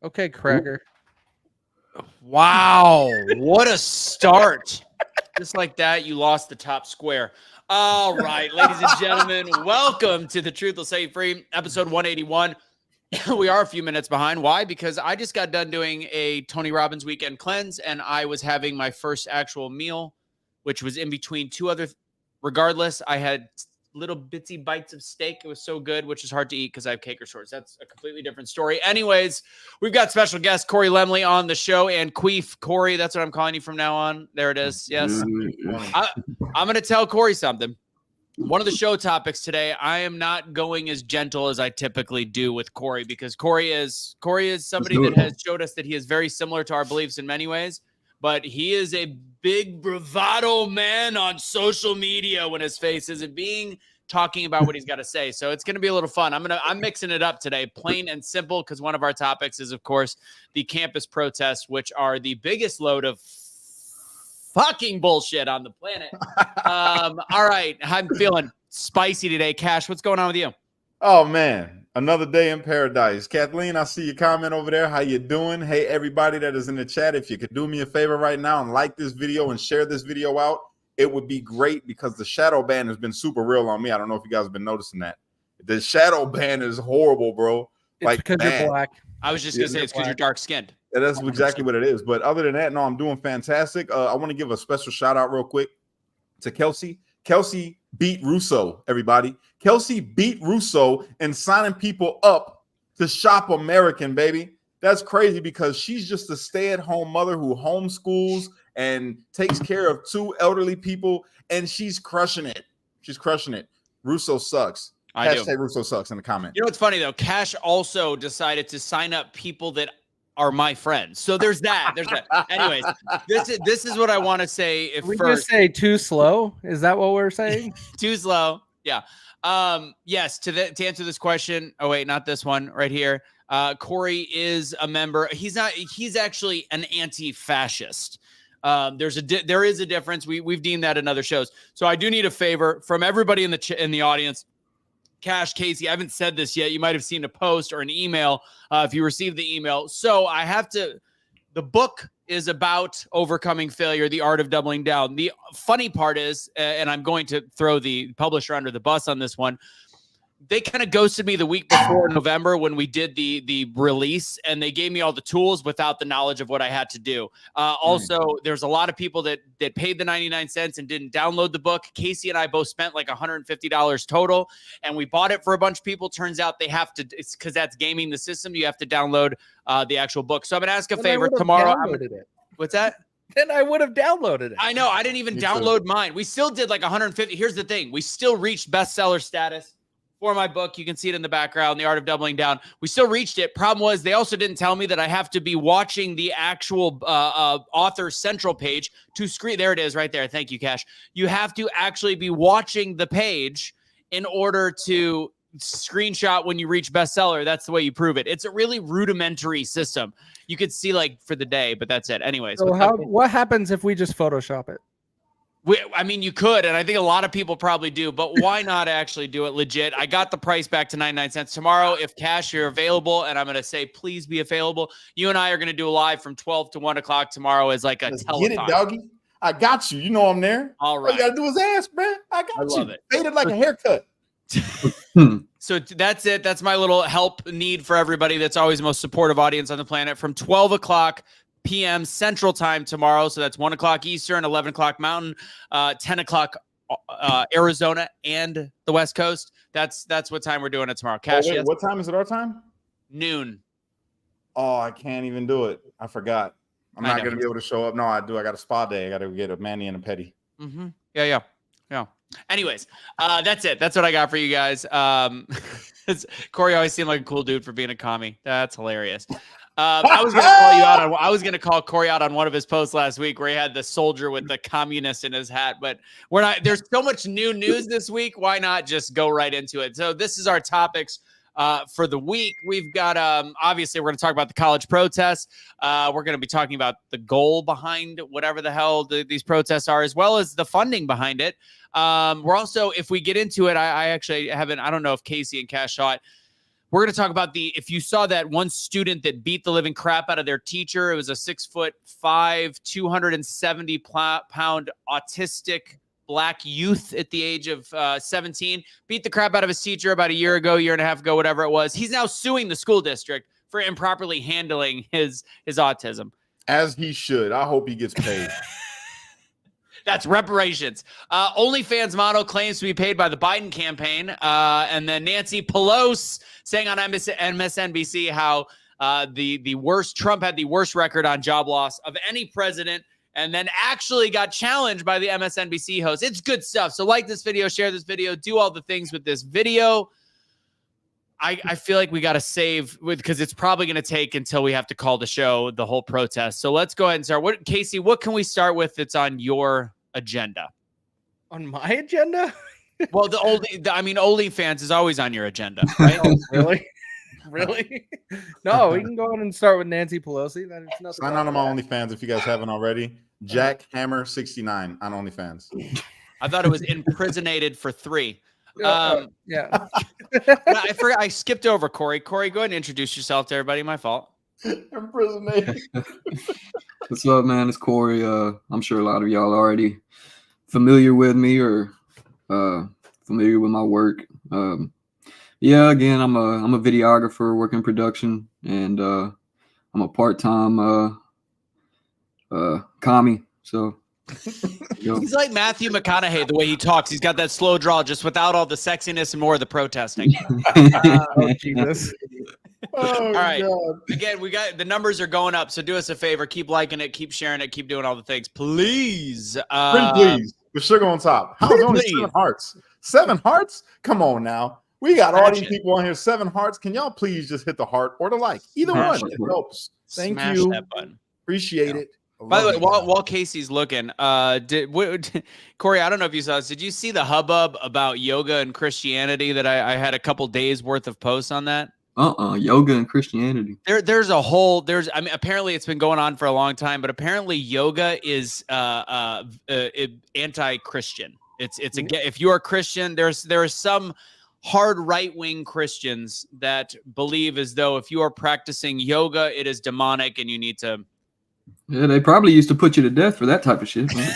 Okay, Cracker. Wow, what a start. Just like that, you lost the top square. All right, ladies and gentlemen, welcome to The Truth Will Set You Free, episode 181. We are a few minutes behind. Why? Because I just got done doing a Tony Robbins weekend cleanse, and I was having my first actual meal, which was in between two other. Regardless, I had little bitsy bites of steak. It was so good, which is hard to eat because I have cake or sores. That's a completely different story. Anyways, we've got special guest Corey Lemley on the show, and Queef Corey. That's what I'm calling you from now on. There it is. Yes. I'm going to tell Corey something. One of the show topics today, I am not going as gentle as I typically do with Corey because Corey is somebody that has showed us that he is very similar to our beliefs in many ways, but he is a big bravado man on social media when his face isn't being talking about what he's got to say. So it's going to be a little fun. I'm mixing it up today, plain and simple, because one of our topics is, of course, the campus protests, which are the biggest load of fucking bullshit on the planet. All right. I'm feeling spicy today. Cash, what's going on with you? Oh, man. Another day in paradise. Kathleen, I see your comment over there. How you doing? Hey, everybody that is in the chat, if you could do me a favor right now and like this video and share this video out, it would be great because the shadow ban has been super real on me. I don't know if you guys have been noticing that. The shadow ban is horrible, bro. It's because you're black. I was just going to say it's because you're dark-skinned. Yeah, that's exactly what it is. But other than that, no, I'm doing fantastic. I want to give a special shout out real quick to Kelsey. Kelsey beat Russo, everybody. Kelsey beat Russo in signing people up to shop American, baby. That's crazy because she's just a stay-at-home mother who homeschools and takes care of two elderly people, and she's crushing it. She's crushing it. Russo sucks. Hashtag Russo sucks in the comment. You know what's funny, though? Cash also decided to sign up people that are my friends. So there's that. There's that. Anyways, this is what I want to say. If we just say too slow, is that what we're saying? Too slow. Yeah. Yes. To answer this question. Oh wait, not this one right here. Corey is a member. He's not. He's actually an anti-fascist. There is a difference. We've deemed that in other shows. So I do need a favor from everybody in the audience. Cash, Casey, I haven't said this yet. You might have seen a post or an email if you received the email. So I have to, the book is about overcoming failure, the art of doubling down. The funny part is, and I'm going to throw the publisher under the bus on this one, they kind of ghosted me the week before November when we did the release, and they gave me all the tools without the knowledge of what I had to do. Also, there's a lot of people that paid the 99 cents and didn't download the book. Casey and I both spent like $150 total, and we bought it for a bunch of people. Turns out they have to, it's because that's gaming the system. You have to download the actual book. So I'm going to ask a favor tomorrow. What's that? Then I would have downloaded it. I know. I didn't even download mine. We still did like 150. Here's the thing. We still reached bestseller status for my book. You can see it in the background, The Art of Doubling Down. We still reached it. Problem was, they also didn't tell me that I have to be watching the actual author central page to screen. There it is right there. Thank you, Cash. You have to actually be watching the page in order to screenshot when you reach bestseller. That's the way you prove it. It's a really rudimentary system. You could see like for the day, but that's it. Anyways. So what happens if we just Photoshop it? I mean, you could, and I think a lot of people probably do, but why not actually do it legit? I got the price back to 99 cents. Tomorrow, if Cash, you're available, and I'm going to say, please be available. You and I are going to do a live from 12 to 1 o'clock tomorrow as like a telethon. Get it, doggy. I got you. You know I'm there. All right. All you got to do is ask, man. I got you. Love it. Faded like a haircut. So that's it. That's my little help need for everybody that's always the most supportive audience on the planet. From 12 o'clock p.m. Central Time tomorrow. So that's 1 o'clock Eastern, 11 o'clock Mountain, 10 o'clock Arizona and the West Coast. That's what time we're doing it tomorrow. Cash, wait, what time is it our time? Noon. Oh, I can't even do it. I forgot. I'm not going to be able to show up. No, I do. I got a spa day. I got to get a mani and a pedi. Mm-hmm. Yeah. Anyways, that's it. That's what I got for you guys. Corey always seemed like a cool dude for being a commie. That's hilarious. I was gonna call Corey out on one of his posts last week where he had the soldier with the communist in his hat, but we're not. There's so much new news this week. Why not just go right into it? So this is our topics for the week. We've got obviously we're going to talk about the college protests. We're going to be talking about the goal behind whatever the hell these protests are, as well as the funding behind it. We're also, if we get into it, I actually haven't. I don't know if Casey and Cash saw it. We're going to talk about if you saw that one student that beat the living crap out of their teacher. It was a 6'5", 270-pound autistic black youth at the age of 17, beat the crap out of his teacher about a year and a half ago, whatever it was. He's now suing the school district for improperly handling his autism. As he should. I hope he gets paid. That's reparations. OnlyFans model claims to be paid by the Biden campaign. And then Nancy Pelosi saying on MSNBC how Trump had the worst record on job loss of any president, and then actually got challenged by the MSNBC host. It's good stuff. So like this video, share this video, do all the things with this video. I feel like we got to save because it's probably going to take until we have to call the show, the whole protest. So let's go ahead and start. Casey, what can we start with that's on your agenda? On my agenda? Well, OnlyFans is always on your agenda, right? Oh, really? Really? No, we can go on and start with Nancy Pelosi. Sign on to my OnlyFans if you guys haven't already. Jack Hammer 69 on OnlyFans. I thought it was imprisonated for 3. Yeah. I forgot. I skipped over Corey. Corey, go ahead and introduce yourself to everybody. My fault. Imprisonated. What's up, man? It's Corey. I'm sure a lot of y'all already familiar with me or familiar with my work. Yeah, again, I'm a videographer working production, and I'm a part-time commie. So he's like Matthew McConaughey the way he talks. He's got that slow draw, just without all the sexiness and more of the protesting. Oh, Jesus. Oh, all right. God. Again, we got the numbers are going up, so do us a favor, keep liking it, keep sharing it, keep doing all the things, please. Please, with sugar on top. How's only Please. 7 hearts? 7 hearts? Come on now. We got all Smash these it. people on here. 7 hearts. Can y'all please just hit the heart or the like? Either Smash one. it. It helps. Thank Smash you. that button. Appreciate Yeah. it. By the way, while Casey's looking, Corey, I don't know if you saw this. Did you see the hubbub about yoga and Christianity that I had a couple days worth of posts on that? Yoga and Christianity. There's apparently it's been going on for a long time, but apparently yoga is anti-Christian. If you are Christian, there are some hard right-wing Christians that believe as though if you are practicing yoga, it is demonic and you need to. Yeah, they probably used to put you to death for that type of shit, man.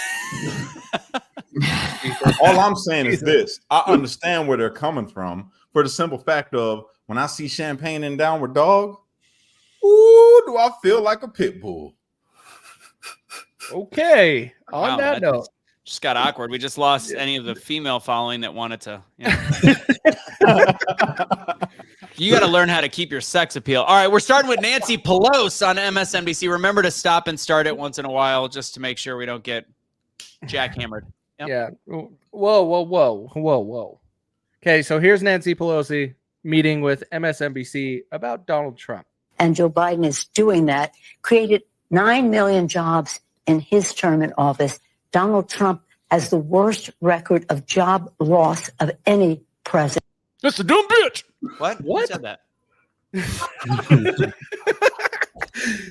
All I'm saying is this. I understand where they're coming from for the simple fact of when I see champagne and downward dog, ooh, do I feel like a pit bull. Okay. Wow, On that note. Just got awkward. We just lost any of the female following that wanted to. You got to learn how to keep your sex appeal. All right, we're starting with Nancy Pelosi on MSNBC. Remember to stop and start it once in a while just to make sure we don't get jackhammered. Yep. Yeah. Whoa. Okay, so here's Nancy Pelosi meeting with MSNBC about Donald Trump. And Joe Biden is doing that, created 9 million jobs in his term in office. Donald Trump has the worst record of job loss of any president. That's a dumb bitch. What? Who said that?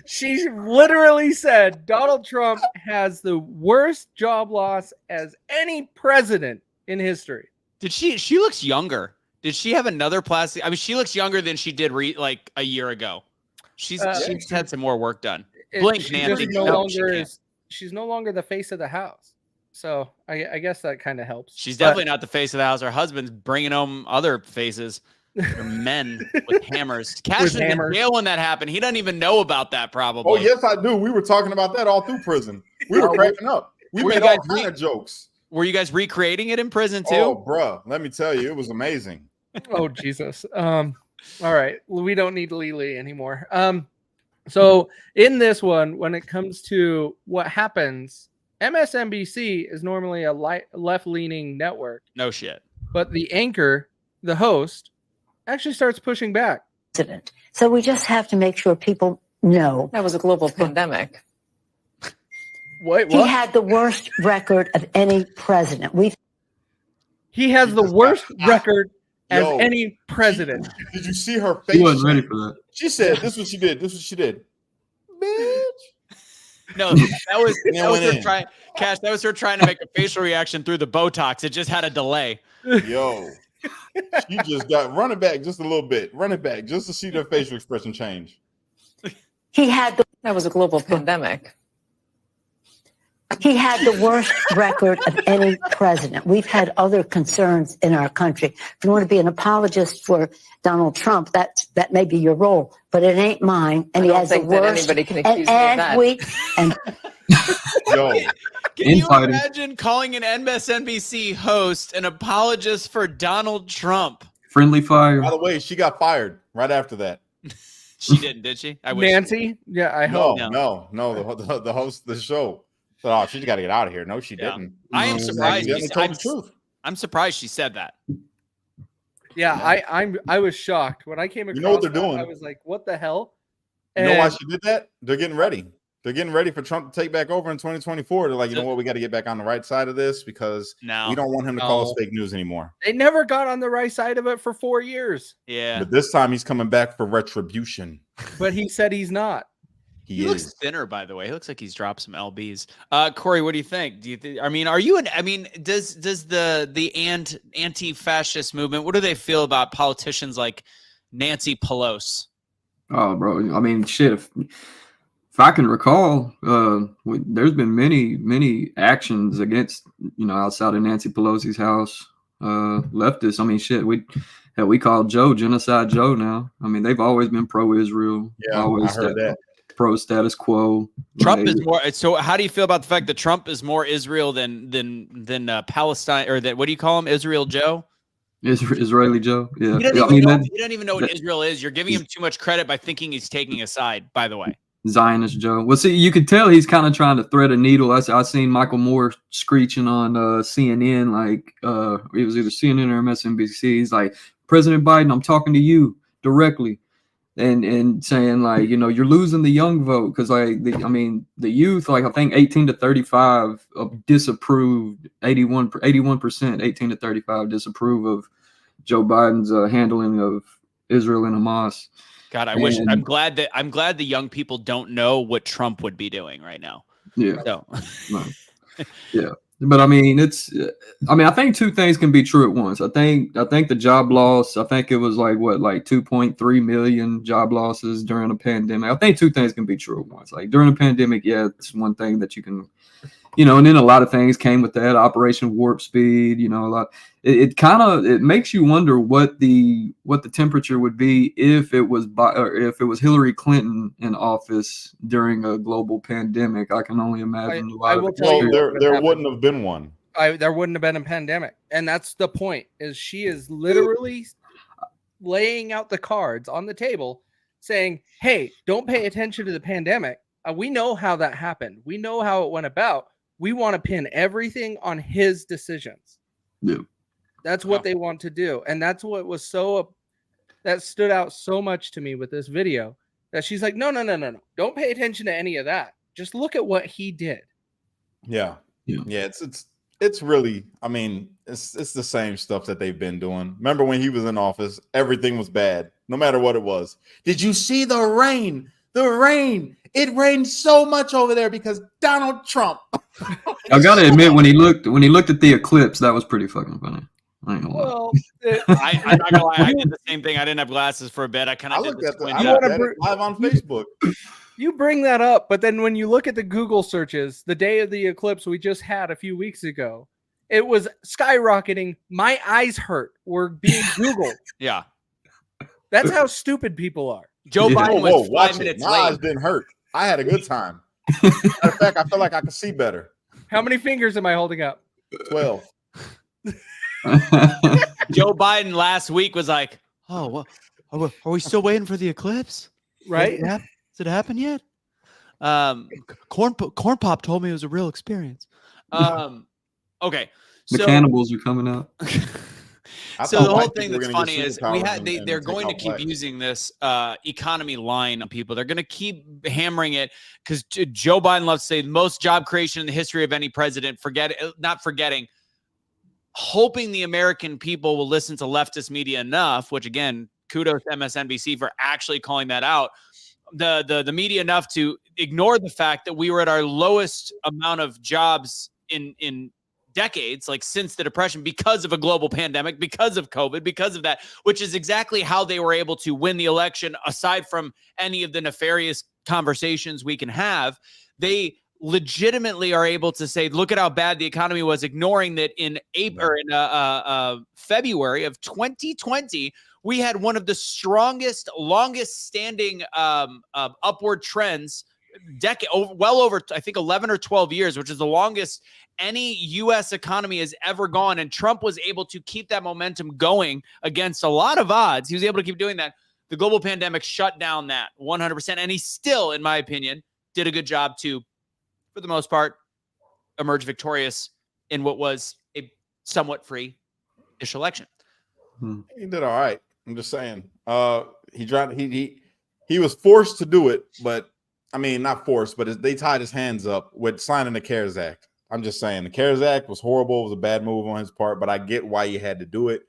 She literally said Donald Trump has the worst job loss as any president in history. Did she looks younger. Did she have another plastic? I mean, she looks younger than she did like a year ago. She's had some more work done. Blink, Nancy. She's no longer the face of the house. So I guess that kind of helps. She's definitely not the face of the house. Her husband's bringing home other faces. They're men with hammers. Cash was in jail when that happened. He doesn't even know about that probably. Oh, yes, I do. We were talking about that all through prison. We were cracking up. We made all kinds of jokes. Were you guys recreating it in prison too? Oh, bruh. Let me tell you, it was amazing. Oh, Jesus. All right. We don't need Lily anymore. So in this one, when it comes to what happens, MSNBC is normally a left-leaning network. No shit. But the anchor, the host, actually starts pushing back. So we just have to make sure people know. That was a global pandemic. Wait, He what? had the worst record of any president. He has the worst record as any president. Did you see her face? She wasn't ready for that. She said, "This is what she did. This is what she did." Bitch. No, that was her trying. Cash, that was her trying to make a facial reaction through the Botox. It just had a delay. Yo. She just got run it back just a little bit. Run it back just to see their facial expression change. He had That was a global pandemic. He had the worst record of any president. We've had other concerns in our country. If you want to be an apologist for Donald Trump, that may be your role, but it ain't mine. And I he don't has the think that worst. anybody can accuse me of that. Yo, Can you Infighting. imagine calling an MSNBC host an apologist for Donald Trump? Friendly fire. by the way, she got fired right after that. She didn't, did she? I wish. Nancy, yeah, I hope. No. The host of the show said, "Oh, she's got to get out of here." No, she Yeah. didn't. I am No, surprised. She only told the truth. I'm surprised she said that. Yeah, I was shocked when I came across. You know what they're that, doing? I was like, "What the hell?" You know why And she did that? They're getting ready. They're getting ready for Trump to take back over in 2024. They're like, you know what? We got to get back on the right side of this because No. we don't want him to call us No. fake news anymore. they never got on the right side of it for 4 years. Yeah. But this time he's coming back for retribution. But he said he's not. He looks thinner, by the way. He looks like he's dropped some lbs. Corey, what do you think? Do you think? I mean, are you an? I mean, does the anti-fascist movement? What do they feel about politicians like Nancy Pelosi? Oh, bro. I mean, shit. If I can recall, there's been many actions against, outside of Nancy Pelosi's house, leftists. I mean, shit. We call Joe Genocide Joe now. I mean, they've always been pro-Israel. Yeah, always I heard that. pro-status quo. Trump is more. So, how do you feel about the fact that Trump is more Israel than Palestine, or that? What do you call him? Israel Joe? Israeli Joe. Yeah. He doesn't, I mean, he doesn't even know what Israel is. You're giving him too much credit by thinking he's taking a side. By the way. Zionist Joe. Well, see, you could tell he's kind of trying to thread a needle. I seen Michael Moore screeching on CNN, like it was either CNN or MSNBC. He's like, President Biden, I'm talking to you directly, and saying like, you're losing the young vote because like the youth, like I think 18 to 35 disapproved, 81%, 18 to 35 disapprove of Joe Biden's handling of Israel and Hamas. God, I'm glad the young people don't know what Trump would be doing right now. Yeah. So. Yeah. But I mean, I think two things can be true at once. I think the job loss, I think it was like 2.3 million job losses during the pandemic. I think two things can be true at once. Like during the pandemic, yeah, it's one thing that you can, and then a lot of things came with that. Operation Warp Speed, a lot. It makes you wonder what the temperature would be if it was Hillary Clinton in office during a global pandemic. I can only imagine. I will tell you, there wouldn't have been one. There wouldn't have been a pandemic, and that's the point. Is she is literally laying out the cards on the table, saying, "Hey, don't pay attention to the pandemic. We know how that happened. We know how it went about. We want to pin everything on his decisions." Yeah. That's what they want to do. And that's what was that stood out so much to me with this video, that she's like, no. Don't pay attention to any of that. Just look at what he did. Yeah. It's really, I mean, it's the same stuff that they've been doing. Remember when he was in office, everything was bad, no matter what it was. Did you see the rain? The rain. It rained so much over there because Donald Trump. I gotta admit, when he looked at the eclipse, that was pretty fucking funny. I ain't gonna lie. Well, I'm not gonna lie. I did the same thing. I didn't have glasses for a bit. I kind of looked did at this. I looked at it live on Facebook. you bring that up, but then when you look at the Google searches, the day of the eclipse we just had a few weeks ago, it was skyrocketing. My eyes hurt. Were being Googled. Yeah. That's how stupid people are. Joe Biden was 5 watch minutes it. My eyes late. didn't hurt. I had a good time. Matter of fact, I feel like I could see better. How many fingers am I holding up? 12. Joe Biden last week was like, "Oh, well, are we still waiting for the eclipse? Right? Has it happened yet?" Corn Pop told me it was a real experience. Okay, The so cannibals are coming out. so the whole thing that's funny is they're going to keep using this economy line on people. They're going to keep hammering it because Joe Biden loves to say the most job creation in the history of any president. Hoping the American people will listen to leftist media enough, which again, kudos to MSNBC for actually calling that out. The media enough to ignore the fact that we were at our lowest amount of jobs in decades, like since the Depression, because of a global pandemic, because of COVID, because of that, which is exactly how they were able to win the election, aside from any of the nefarious conversations we can have. They legitimately are able to say, look at how bad the economy was, ignoring that in April or in February of 2020, we had one of the strongest, longest standing upward trends well over, I think, 11 or 12 years, which is the longest any U.S. economy has ever gone. And Trump was able to keep that momentum going against a lot of odds. He was able to keep doing that. The global pandemic shut down that 100%. And he still, in my opinion, did a good job to, for the most part, emerge victorious in what was a somewhat free-ish election. He did all right. I'm just saying. He was forced to do it, but I mean, not forced, but they tied his hands up with signing the CARES Act. I'm just saying the CARES Act was horrible. It was a bad move on his part, but I get why he had to do it.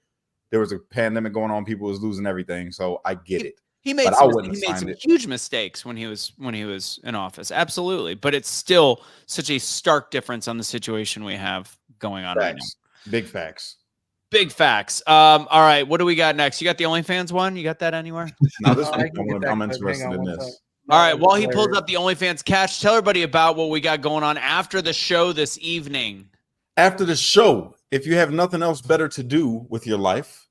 There was a pandemic going on. People was losing everything. So I get it. He made some huge mistakes when he was in office. Absolutely. But it's still such a stark difference on the situation we have going on right now. Big facts. Big facts. All right. What do we got next? You got the OnlyFans one? You got that anywhere? No, this one, I'm interested in this. All right. While he pulls up the OnlyFans cash, tell everybody about what we got going on after the show this evening. After the show, if you have nothing else better to do with your life,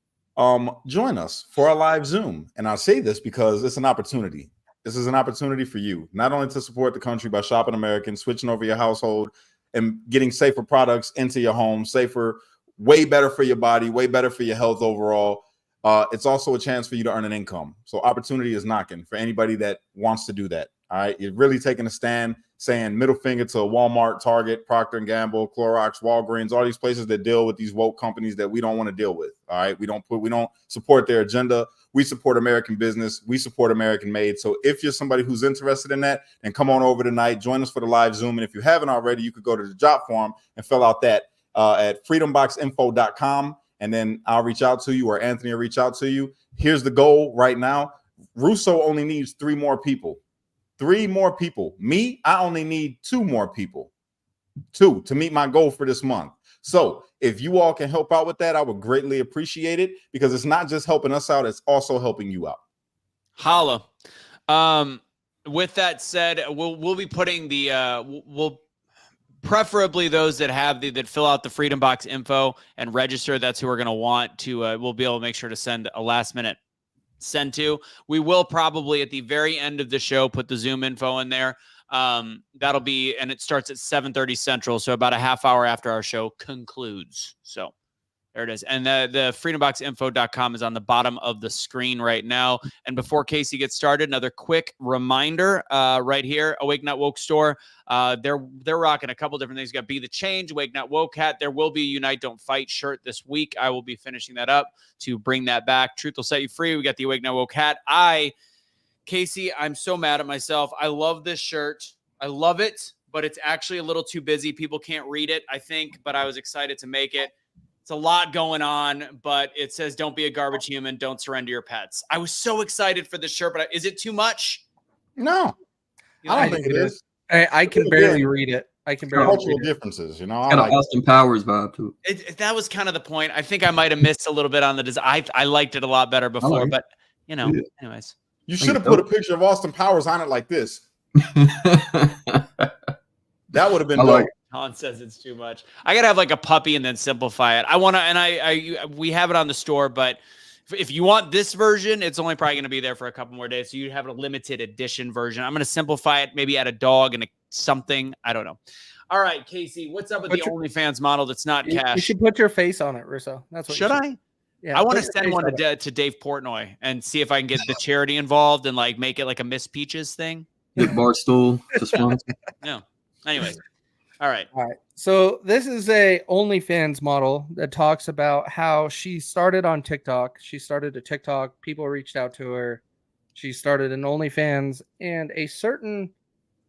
join us for our live Zoom. And I'll say this because it's an opportunity. This is an opportunity for you, not only to support the country by shopping American, switching over your household, and getting safer products into your home, safer, way better for your body, way better for your health overall. It's also a chance for you to earn an income. So opportunity is knocking for anybody that wants to do that. All right. You're really taking a stand, saying middle finger to Walmart, Target, Procter & Gamble, Clorox, Walgreens, all these places that deal with these woke companies that we don't want to deal with. All right. We don't support their agenda. We support American business. We support American made. So if you're somebody who's interested in that, then come on over tonight. Join us for the live Zoom. And if you haven't already, you could go to the job form and fill out that at freedomboxinfo.com. And then I'll reach out to you, or Anthony will reach out to you. Here's the goal right now. Russo only needs 3 more people. 3 more people. Me, I only need 2 more people. 2 to meet my goal for this month. So if you all can help out with that, I would greatly appreciate it, because it's not just helping us out, it's also helping you out. Holla. With that said, we'll be putting we'll preferably those that have that fill out the Freedom Box info and register. That's who we're going to want to, we'll be able to make sure to send a last minute send to. We will probably at the very end of the show put the Zoom info in there. That'll be, and it starts at 7:30 Central. So about a half hour after our show concludes. So there it is. And the freedomboxinfo.com is on the bottom of the screen right now. And before Casey gets started, another quick reminder right here, Awake Not Woke store. They're rocking a couple different things. You got Be the Change, Awake Not Woke hat. There will be a Unite Don't Fight shirt this week. I will be finishing that up to bring that back. Truth will set you free. We got the Awake Not Woke hat. Casey, I'm so mad at myself. I love this shirt. I love it, but it's actually a little too busy. People can't read it, I think, but I was excited to make it. It's a lot going on, but it says, don't be a garbage human. Don't surrender your pets. I was so excited for the shirt, but is it too much? No, I don't think it is. I can barely read it. I can barely cultural differences, you know. Kind of Austin Powers vibe to it. That was kind of the point. I think I might have missed a little bit on the design. I liked it a lot better before, but you know, anyways. You should have put a picture of Austin Powers on it like this. That would have been dope. Tom says it's too much. I gotta have like a puppy and then simplify it. I want to, and we have it on the store, but if you want this version, it's only probably gonna be there for a couple more days. So you have a limited edition version. I'm gonna simplify it, maybe add a dog and something. I don't know. All right, Casey, what's up with the OnlyFans model that's not cash? You should put your face on it, Russo. That's what. Should I? Yeah, I want to send one to Dave Portnoy and see if I can get the charity involved and like make it like a Miss Peaches thing. Big Barstool to sponsor. No. Anyways. All right. So this is a OnlyFans model that talks about how she started on TikTok. She started a TikTok. People reached out to her. She started an OnlyFans, and a certain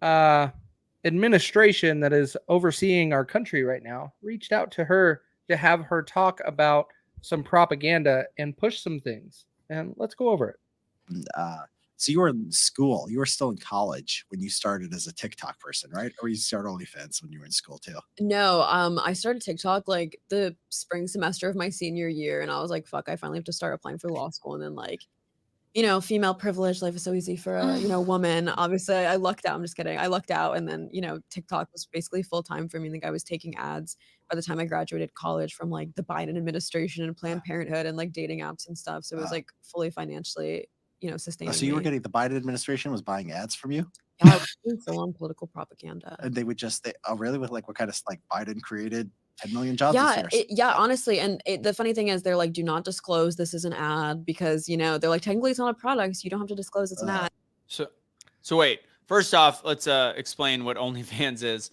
administration that is overseeing our country right now reached out to her to have her talk about some propaganda and push some things. And let's go over it. So you were in school. You were still in college when you started as a TikTok person, right? Or you started OnlyFans when you were in school too? No, I started TikTok like the spring semester of my senior year, and I was like, fuck, I finally have to start applying for law school. And then like, female privilege, life is so easy for a, woman. Obviously, I lucked out. I'm just kidding. I lucked out. And then, TikTok was basically full time for me. I think I was taking ads by the time I graduated college from like the Biden administration and Planned Parenthood and like dating apps and stuff. So it was like fully financially, sustaining. So you were me. getting the Biden administration was buying ads from you? Yeah, I was doing full-on political propaganda. And they would really with like what kind of like Biden created 10 million jobs this year? Yeah, honestly. And the funny thing is they're like, do not disclose this is an ad because, they're like, technically it's not a product. So you don't have to disclose it's an ad. So wait, first off, let's explain what OnlyFans is.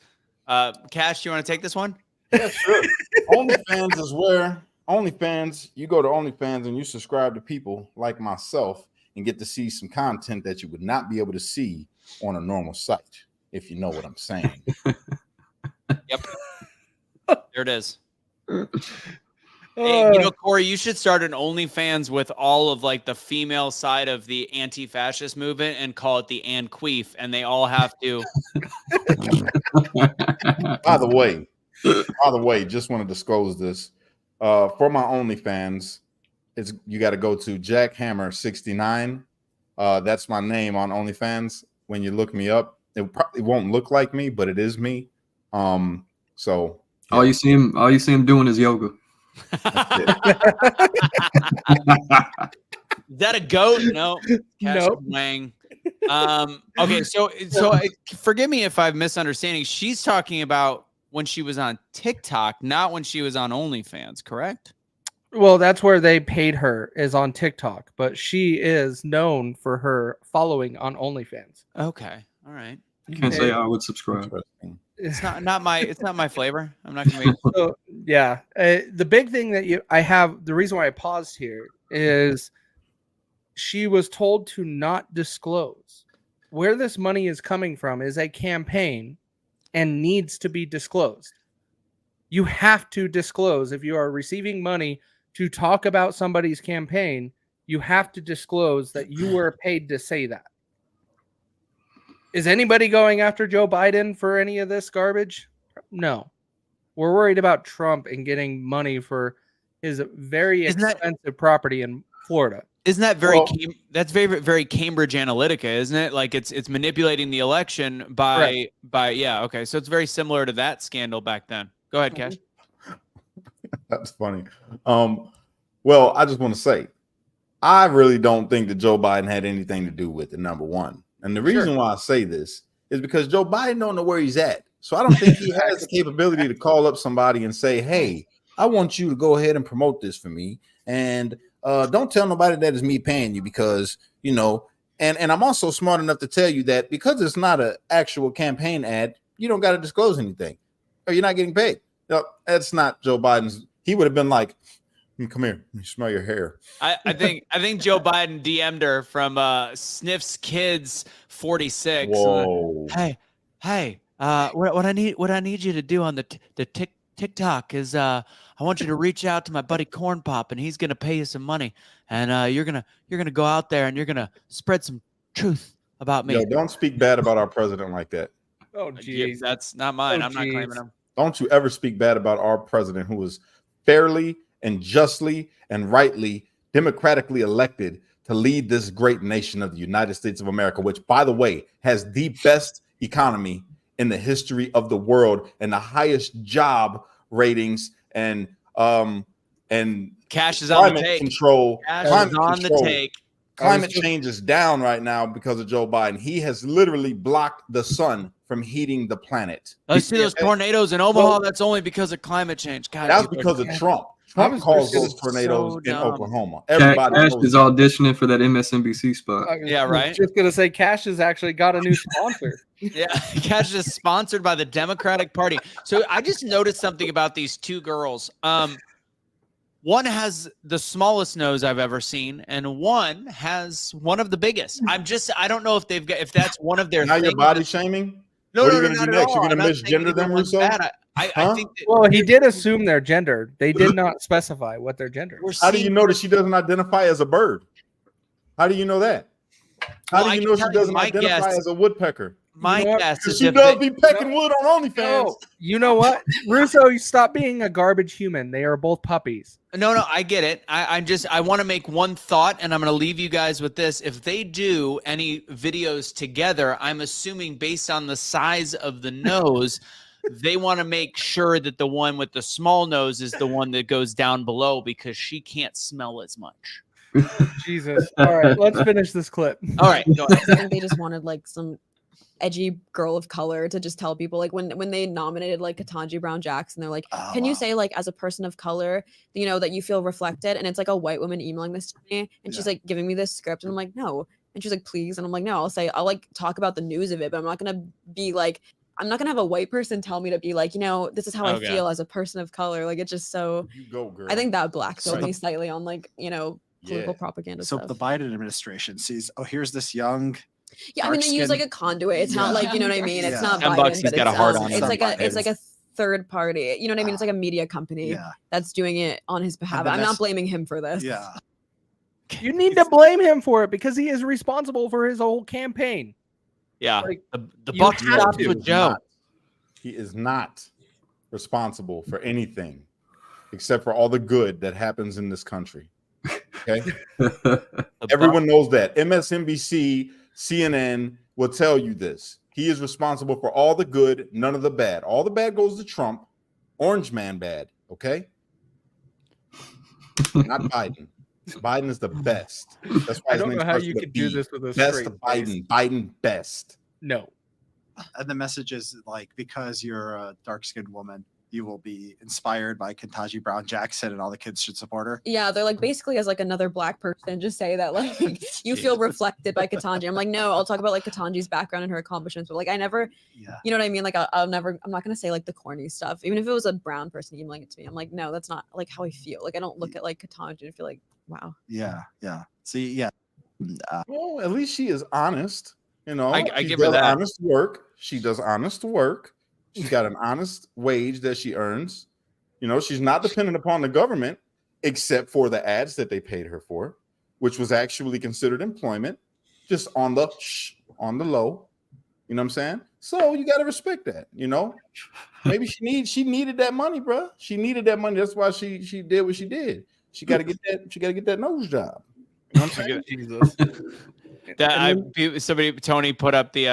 Cash, you want to take this one? Yeah, sure. OnlyFans is where you go to OnlyFans and you subscribe to people like myself and get to see some content that you would not be able to see on a normal site, if you know what I'm saying. Yep. There it is. Hey, Corey, you should start an OnlyFans with all of like the female side of the anti-fascist movement and call it the Anqueef, and they all have to. By the way, just want to disclose this. For my OnlyFans, you got to go to Jackhammer69. That's my name on OnlyFans. When you look me up, it probably won't look like me, but it is me. So all you see him doing is yoga. Is that a goat? No. Nope. Wang. Okay, so forgive me if I'm misunderstanding. She's talking about when she was on TikTok, not when she was on OnlyFans, correct? Well, that's where they paid her, is on TikTok, but she is known for her following on OnlyFans. Okay, all right. Can't say I would subscribe. It's not my flavor. I'm not gonna make. So, yeah, the big thing that the reason why I paused here is she was told to not disclose where this money is coming from. Is a campaign and needs to be disclosed. You have to disclose if you are receiving money to talk about somebody's campaign. You have to disclose that you were paid to say that. Is anybody going after Joe Biden for any of this garbage? No. We're worried about Trump and getting money for his very expensive property in Florida. Isn't that that's very, very Cambridge Analytica, isn't it? Like it's manipulating the election by okay. So it's very similar to that scandal back then. Go ahead, Cash. That's funny. Well, I just want to say, I really don't think that Joe Biden had anything to do with it, number one. And the reason why I say this is because Joe Biden don't know where he's at. So I don't think he has the capability to call up somebody and say, hey, I want you to go ahead and promote this for me. And don't tell nobody that is me paying you because, and I'm also smart enough to tell you that because it's not an actual campaign ad, you don't got to disclose anything or you're not getting paid. No, that's not Joe Biden's. He would have been like, come here, let me smell your hair. I think Joe Biden DM'd her from Sniff's Kids 46. Whoa. Hey, what I need you to do on the TikTok is I want you to reach out to my buddy Corn Pop and he's gonna pay you some money and you're gonna go out there and you're gonna spread some truth about me. Yo, don't speak bad about our president like that. Oh, geez. That's not mine. I'm not claiming him. Don't you ever speak bad about our president who was fairly and justly and rightly democratically elected to lead this great nation of the United States of America, which, by the way, has the best economy in the history of the world and the highest job ratings and Cash is on the take. Control. Cash is on the take. Climate change is down right now because of Joe Biden. He has literally blocked the sun from heating the planet. I see those tornadoes in Omaha. That's only because of climate change. God, that's because of Trump. Trump caused those tornadoes in Oklahoma. Everybody Cash is auditioning for that MSNBC spot. Yeah, right. Just gonna say, Cash has actually got a new sponsor. Yeah, Cash is sponsored by the Democratic Party. So I just noticed something about these two girls. One has the smallest nose I've ever seen, and one has one of the biggest. I don't know if that's one of their. Now you're body shaming. No, what are no, you no, gonna do not next? at You're all. gonna I'm not misgender them, Russo? I think that, well, he did assume their gender. They did not specify what their gender is. How do you know that she doesn't identify as a bird? How do you know that? How Well, I do you can know tell she you doesn't my identify guess- as a woodpecker? My know what? guess Because is she if does they- be pecking wood on OnlyFans. No, you know what, Russo? You stop being a garbage human. They are both puppies. No, I get it. I want to make one thought, and I'm going to leave you guys with this. If they do any videos together, I'm assuming based on the size of the nose, they want to make sure that the one with the small nose is the one that goes down below because she can't smell as much. Jesus. All right, let's finish this clip. All right, go ahead. I think they just wanted like some edgy girl of color to just tell people like when they nominated like Ketanji Brown Jackson, they're like, Oh, can you wow. say like as a person of color, you know, that you feel reflected? And it's like a white woman emailing this to me, and she's Yeah. like giving me this script, and I'm like, no. And she's like, please. And I'm like, no, I'll like talk about the news of it, but I'm not gonna be like, I'm not gonna have a white person tell me to be like, you know, this is how Okay. I feel as a person of color. Like it's just so. You go, girl. I think that black So pilled the- me slightly on like, you know, political Yeah. propaganda So stuff. the Biden administration sees, oh, here's this young. Yeah, I mean they use like a conduit. It's not like, you know what I mean. It's Yeah. not $10 Biden, he's but got a it's, hard on it's him. like a third party. You know what I mean? It's like a media company Yeah, that's doing it on his behalf. then I'm that's- not blaming him for this. yeah. You need to blame him for it because he is responsible for his whole campaign. Yeah, Like, the you buck have stops to. with Joe. He is not responsible for anything except for all the good that happens in this country. Okay. The Everyone knows that. MSNBC, CNN will tell you this. He is responsible for all the good, none of the bad. All the bad goes to Trump. Orange man bad. Okay. Not Biden. Biden is the best. That's why I his don't name know how starts you with a could do B. this with a Best straight of face. Biden. Biden best. No. And the message is like, because you're a dark-skinned woman, you will be inspired by Ketanji Brown Jackson, and all the kids should support her. Yeah, they're like basically as like another black person, just say that like you feel reflected by Ketanji. I'm like, no, I'll talk about like Ketanji's background and her accomplishments, but like I never, Yeah. you know what I mean? Like I'm not gonna say like the corny stuff. Even if it was a brown person emailing it to me, I'm like, no, that's not like how I feel. Like I don't look at like Ketanji and feel like, wow. Yeah. See, yeah. Well, at least she is honest. You know, I she give her does that. honest work. She does honest work. She's got an honest wage that she earns. You know, she's not dependent upon the government except for the ads that they paid her for, which was actually considered employment, just on the low. You know what I'm saying? So you got to respect that. You know, maybe she needed that money, bro. She needed that money. That's why she did what she did. She got to get that. She got to get that nose job. You know what I'm saying? Jesus. Somebody Tony put up the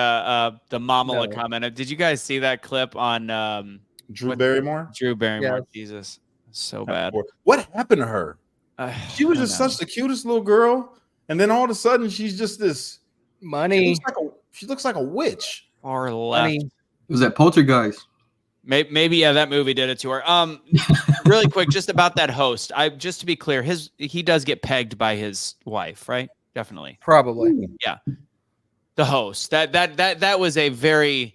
Mamala No. comment. Did you guys see that clip on Drew What- Barrymore. Drew Barrymore? Yes. Jesus, so bad. What happened to her? She was I just know. such the cutest little girl, and then all of a sudden she's just this. Money. She looks like a witch. far left. Money. Was that Poltergeist? Maybe yeah, that movie did it to her. Really quick, just about that host. Just to be clear, he does get pegged by his wife, right? Definitely. Probably. The host. That was a very.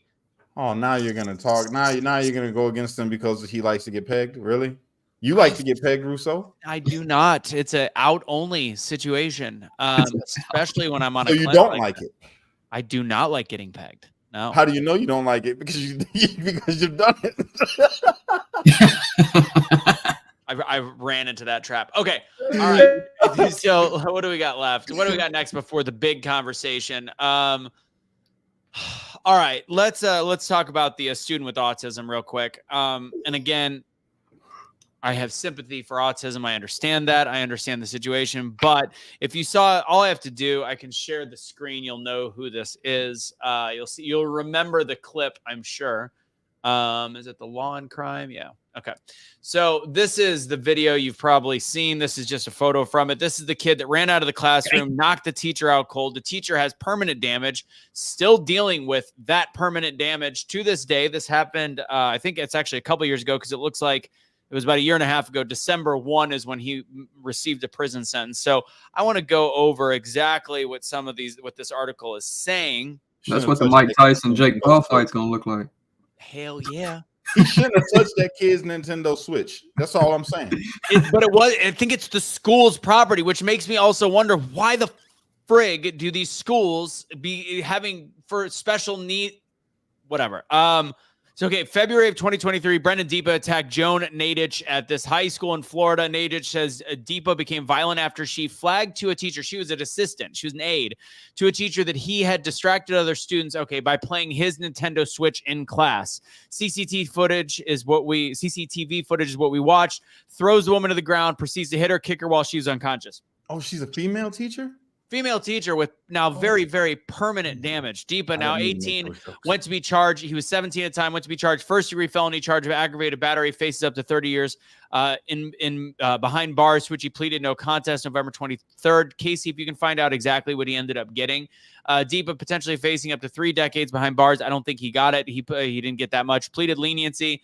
Oh, now you're gonna talk. Now you're gonna go against him because he likes to get pegged. Really? You like to get pegged, Russo? I do not. It's a out only situation, especially when I'm on So a. you clinic don't like that. it? I do not like getting pegged. No. How do you know you don't like it? Because you've done it. I ran into that trap. Okay. All right. So what do we got left? What do we got next before the big conversation? All right. Let's talk about the student with autism real quick. And again, I have sympathy for autism. I understand that. I understand the situation. But if you saw, all I have to do, I can share the screen. You'll know who this is. You'll remember the clip, I'm sure. Is it the Law and Crime? Yeah. Okay. So this is the video you've probably seen. This is just a photo from it. This is the kid that ran out of the classroom, knocked the teacher out cold. The teacher has permanent damage, still dealing with that permanent damage to this day. This happened, I think it's actually a couple years ago because it looks like it was about a year and a half ago. December 1 is when he received a prison sentence. So I want to go over exactly what this article is saying. That's what the Mike Tyson Jake Paul fight's gonna look like. Hell yeah. He shouldn't have touched that kid's Nintendo Switch. That's all I'm saying. I think it's the school's property, which makes me also wonder why the frig do these schools be having for special need, whatever. So, okay, February of 2023, Brendan Deepa attacked Joan Nadich at this high school in Florida. Nadich says Deepa became violent after she flagged to a teacher. She was an assistant. She was an aide to a teacher that he had distracted other students, by playing his Nintendo Switch in class. CCTV footage is what we watched. Throws the woman to the ground, proceeds to hit her, kick her while she was unconscious. Oh, she's a female teacher? Female teacher with now very, very permanent damage. Deepa, now 18, went to be charged. He was 17 at the time, went to be charged first-degree felony charge of aggravated battery, faces up to 30 years in behind bars, which he pleaded no contest November 23rd. Casey, if you can find out exactly what he ended up getting. Deepa potentially facing up to 3 decades behind bars. I don't think he got it. He didn't get that much. Pleaded leniency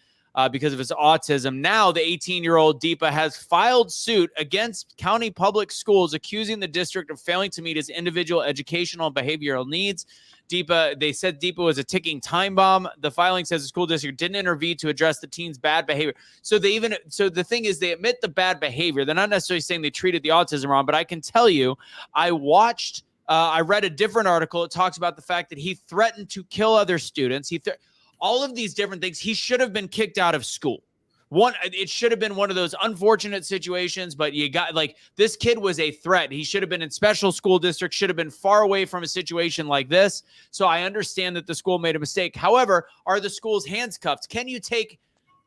because of his autism. Now, the 18-year-old Deepa has filed suit against county public schools, accusing the district of failing to meet his individual educational and behavioral needs. They said Deepa was a ticking time bomb. The filing says the school district didn't intervene to address the teen's bad behavior. So the thing is, they admit the bad behavior. They're not necessarily saying they treated the autism wrong, but I can tell you, I read a different article. It talks about the fact that he threatened to kill other students. All of these different things. He should have been kicked out of school. It should have been one of those unfortunate situations, but this kid was a threat. He should have been in special school district, should have been far away from a situation like this. So I understand that the school made a mistake. However, are the schools hands cuffed? Can you take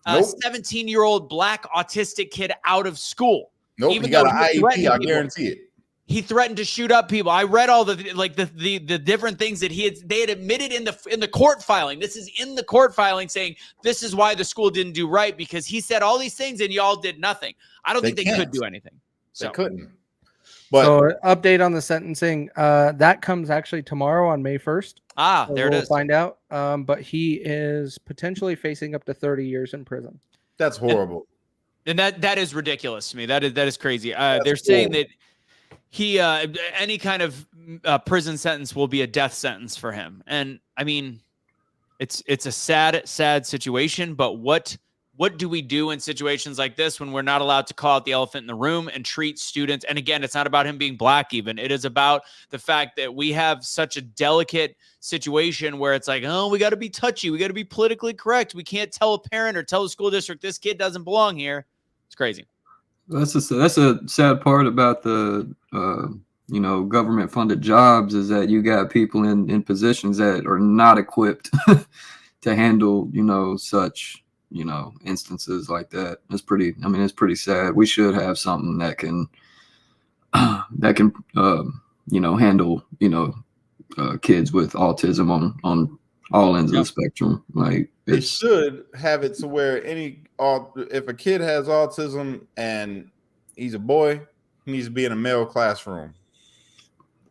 a 17-year-old black autistic kid out of school? Nope, Even he got though an he IEP, I people? guarantee it. He threatened to shoot up people. I read all the different things that they had admitted in the court filing. This is in the court filing saying this is why the school didn't do right, because he said all these things and y'all did nothing. I don't think they could do anything. They couldn't. But so update on the sentencing. That comes actually tomorrow on May 1st. So there it is. We'll find out. But he is potentially facing up to 30 years in prison. That's horrible. And that is ridiculous to me. That is crazy. They're saying that he any kind of prison sentence will be a death sentence for him. And I mean, it's a sad situation, but what do we do in situations like this when we're not allowed to call out the elephant in the room and treat students? And again, it's not about him being black even. It is about the fact that we have such a delicate situation where it's like, oh, we got to be touchy. We got to be politically correct. We can't tell a parent or tell the school district this kid doesn't belong here. It's crazy. That's a sad part about the government funded jobs, is that you got people in positions that are not equipped to handle such instances like that. It's pretty sad. We should have something that can handle kids with autism on all ends of the spectrum. Like it should have it to where if a kid has autism and he's a boy, he needs to be in a male classroom.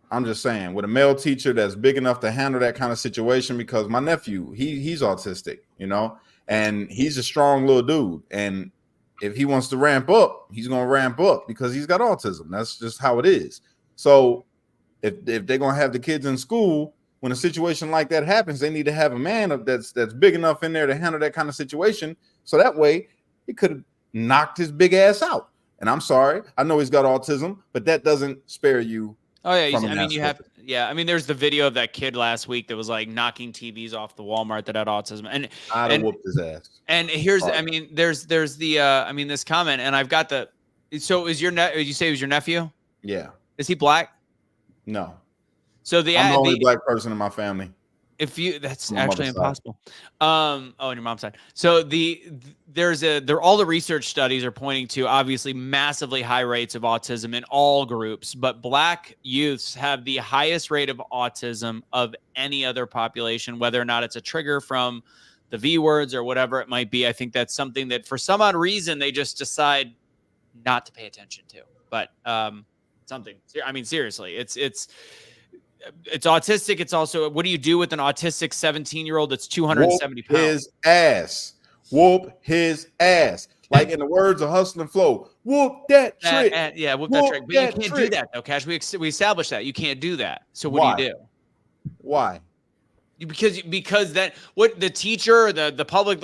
I'm just saying, with a male teacher that's big enough to handle that kind of situation, because my nephew, he's autistic, and he's a strong little dude. And if he wants to ramp up, he's going to ramp up because he's got autism. That's just how it is. So if they're going to have the kids in school, when a situation like that happens, they need to have a man that's big enough in there to handle that kind of situation. So that way he could have knocked his big ass out. And I'm sorry, I know he's got autism, but that doesn't spare you. Oh yeah, there's the video of that kid last week that was like knocking TVs off the Walmart that had autism, and I'd have whooped his ass. And here's, there's the this comment, and I've got the. So is you say it was your nephew? Yeah. Is he black? No. So I'm the only black person in my family. That's actually impossible. On your mom's side. So all the research studies are pointing to obviously massively high rates of autism in all groups, but black youths have the highest rate of autism of any other population, whether or not it's a trigger from the V words or whatever it might be. I think that's something that for some odd reason they just decide not to pay attention to. But seriously, it's autistic. It's also, what do you do with an autistic 17-year-old that's 270 pounds? Whoop his ass. Like in the words of Hustle and Flow, whoop that trick. Whoop that trick. But you can't do that, though, Cash. We established that. You can't do that. So what do you do? Why? Because what the teacher, the public,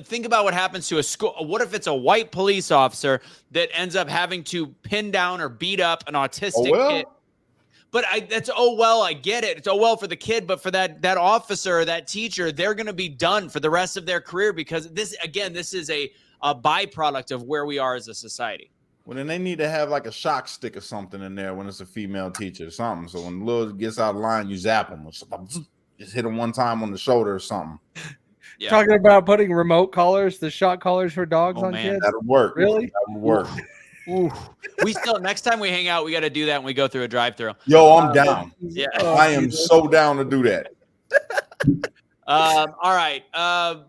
think about what happens to a school. What if it's a white police officer that ends up having to pin down or beat up an autistic kid? But that's, oh, well, I get it. It's, oh, well, for the kid, but for that officer, that teacher, they're going to be done for the rest of their career because this is a byproduct of where we are as a society. Well, then they need to have like a shock stick or something in there when it's a female teacher or something. So when the little gets out of line, you zap them. Just hit them one time on the shoulder or something. Yeah. Talking about putting remote collars, the shock collars for dogs on kids. That'll work. Really? That would work. Ooh. We still, next time we hang out, we got to do that when we go through a drive-thru. Yo, I'm down. Yeah. I am so down to do that. All right.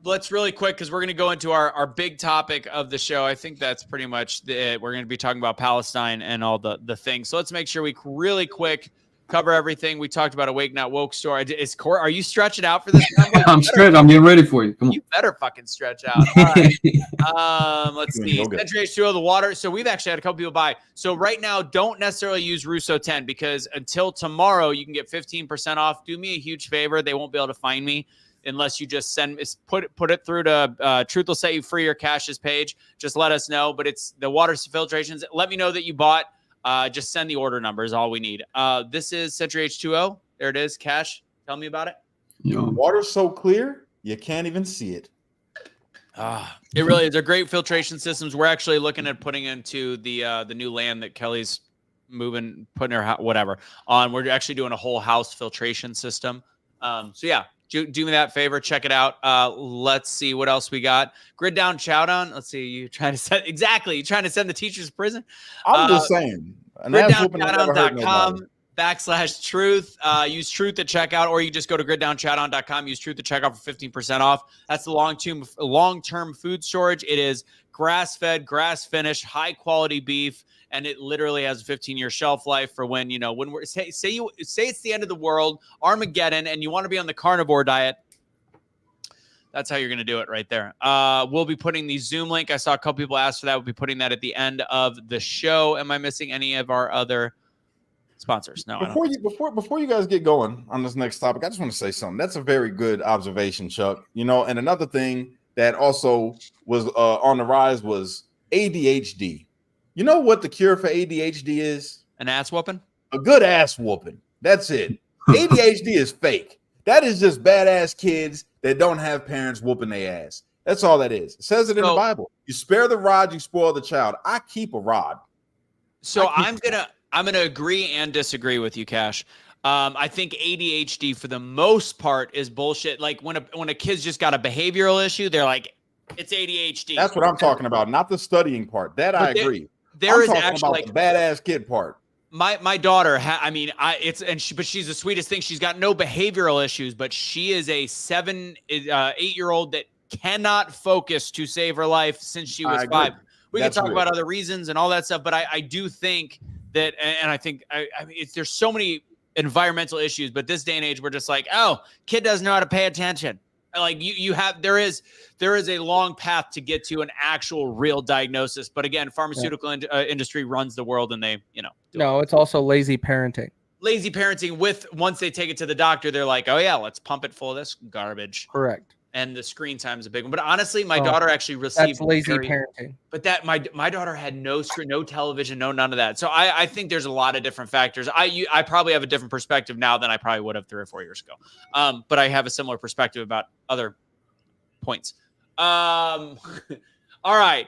Let's really quick, because we're going to go into our big topic of the show. I think that's pretty much it. We're going to be talking about Palestine and all the things. So let's make sure we really quick cover everything. We talked about Awake Not Woke story. Are you stretching out for this? I'm stretching. I'm getting ready for you. Come on. You better fucking stretch out. All right. Let's see. Century H2O, the water. So we've actually had a couple people buy. So right now, don't necessarily use Russo 10 because until tomorrow, you can get 15% off. Do me a huge favor. They won't be able to find me unless you just put it through to Truth Will Set You Free or Cash's page. Just let us know. But it's the water filtrations. Let me know that you bought. Just send the order number is all we need. This is Century H2O. There it is. Cash, tell me about it. Water's so clear, you can't even see it. It really is. They're great filtration systems. We're actually looking at putting into the new land that Kelly's putting her whatever on. We're actually doing a whole house filtration system. So yeah, do me that favor. Check it out. Let's see what else we got. Grid down, chow down. Let's see. You trying to send the teachers to prison? I'm just saying. Griddownchowdown.com/truth. Use truth at checkout, or you just go to griddownchowdown.com. Use truth at checkout for 15% off. That's the long-term food storage. It is grass-fed, grass-finished, high-quality beef, and it literally has a 15-year shelf life for when we're say it's the end of the world, Armageddon, and you want to be on the carnivore diet. That's how you're going to do it right there. We'll be putting the Zoom link. I saw a couple people ask for that. We'll be putting that at the end of the show. Am I missing any of our other sponsors? No. Before you guys get going on this next topic, I just want to say something. That's a very good observation, Chuck. And another thing that also was on the rise was ADHD. You know what the cure for ADHD is? An ass whooping? A good ass whooping. That's it. ADHD is fake. That is just badass kids that don't have parents whooping their ass. That's all that is. It says it in the Bible. You spare the rod, you spoil the child. I keep a rod. So I'm gonna agree and disagree with you, Cash. I think ADHD for the most part is bullshit. Like when a kid's just got a behavioral issue, they're like, it's ADHD. That's what I'm talking about, not the studying part. I agree. There is talking actually about the badass kid part. My daughter, but she's the sweetest thing. She's got no behavioral issues, but she is a 8-year-old that cannot focus to save her life since she was 5. We can talk about other reasons and all that stuff, but I do think that, and I think there's so many environmental issues, but this day and age, we're just like, oh, kid doesn't know how to pay attention. Like there is a long path to get to an actual real diagnosis. But again, pharmaceutical industry runs the world, and they, No, it's also lazy parenting. Lazy parenting once they take it to the doctor, they're like, oh yeah, let's pump it full of this garbage. Correct. And the screen time is a big one. But honestly, my daughter actually received that's lazy parenting. But that my daughter had no screen, no television, no none of that. So I think there's a lot of different factors. I probably have a different perspective now than I probably would have 3 or 4 years ago. But I have a similar perspective about other points. All right.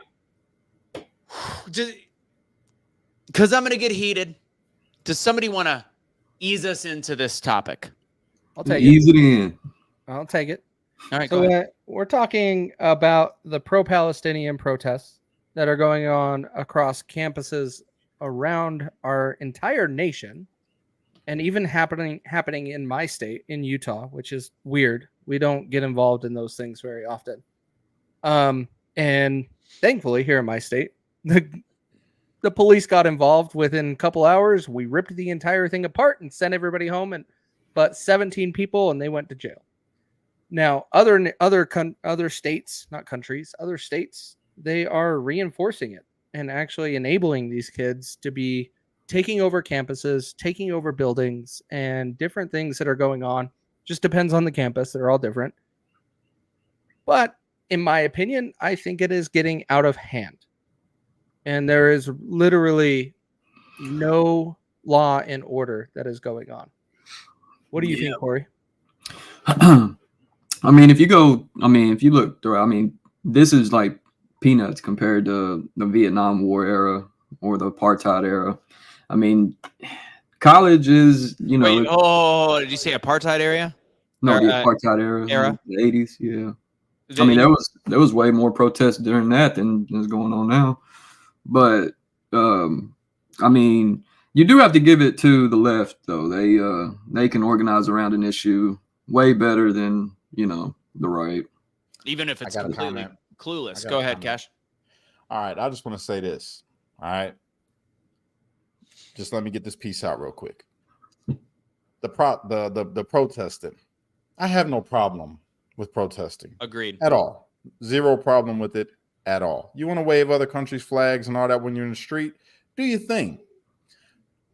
Because I'm going to get heated. Does somebody want to ease us into this topic? I'll take Ease it in. I'll take it. All right, so we're talking about the pro-Palestinian protests that are going on across campuses around our entire nation, and even happening in my state, in Utah, which is weird. We don't get involved in those things very often. And thankfully, here in my state, the police got involved within a couple hours. We ripped the entire thing apart and sent everybody home, but 17 people, and they went to jail. Now, other states, not countries, other states, they are reinforcing it and actually enabling these kids to be taking over campuses, taking over buildings, and different things that are going on. Just depends on the campus. They're all different. But in my opinion, I think it is getting out of hand. And there is literally no law and order that is going on. What do you think, Corey? I mean, if you look through, I mean, this is like peanuts compared to the Vietnam War era or the apartheid era. I mean, college is, you know. Wait, did you say apartheid area? No, the apartheid era. The 80s, yeah. I mean, there was way more protests during that than is going on now. But I mean, you do have to give it to the left, though. They can organize around an issue way better than, you know, the right. Even if it's completely clueless. Go ahead, Cash. All right, I just want to say this. All right. Just let me get this piece out real quick. The protesting. I have no problem with protesting. Agreed. At all. Zero problem with it at all. You want to wave other countries' flags and all that when you're in the street? Do your thing.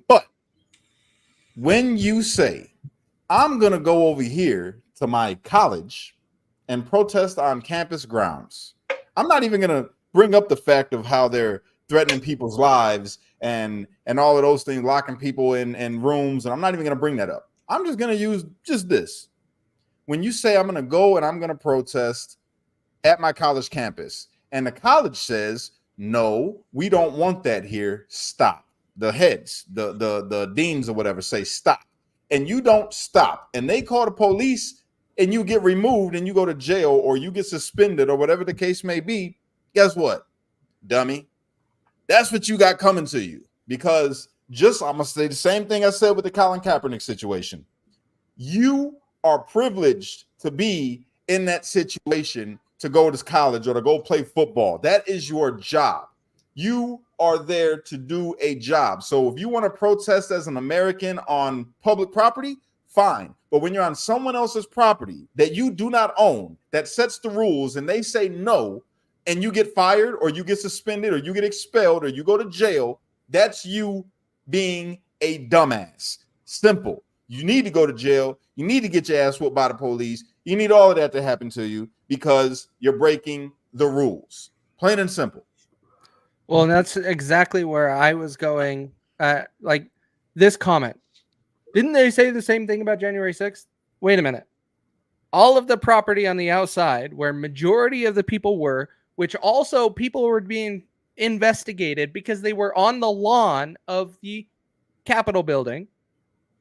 But when you say, I'm going to go over here to my college and protest on campus grounds, I'm not even going to bring up the fact of how they're threatening people's lives and all of those things, locking people in rooms. And I'm not even going to bring that up. I'm just going to use just this. When you say I'm going to go and I'm going to protest at my college campus and the college says, no, we don't want that here. Stop. The heads, the deans or whatever say stop. And you don't stop. And they call the police and you get removed and you go to jail or you get suspended or whatever the case may be. Guess what, dummy? That's what you got coming to you. Because I'm going to say the same thing I said with the Colin Kaepernick situation. You are privileged to be in that situation to go to college or to go play football. That is your job. You are there to do a job. So if you want to protest as an American on public property, fine. But when you're on someone else's property that you do not own, that sets the rules and they say no, and you get fired or you get suspended or you get expelled or you go to jail, that's you being a dumbass. Simple. You need to go to jail. You need to get your ass whooped by the police. You need all of that to happen to you because you're breaking the rules. Plain and simple. Well, and that's exactly where I was going. Like this comment. Didn't they say the same thing about January 6th? Wait a minute. All of the property on the outside where majority of the people were, which also people were being investigated because they were on the lawn of the Capitol building.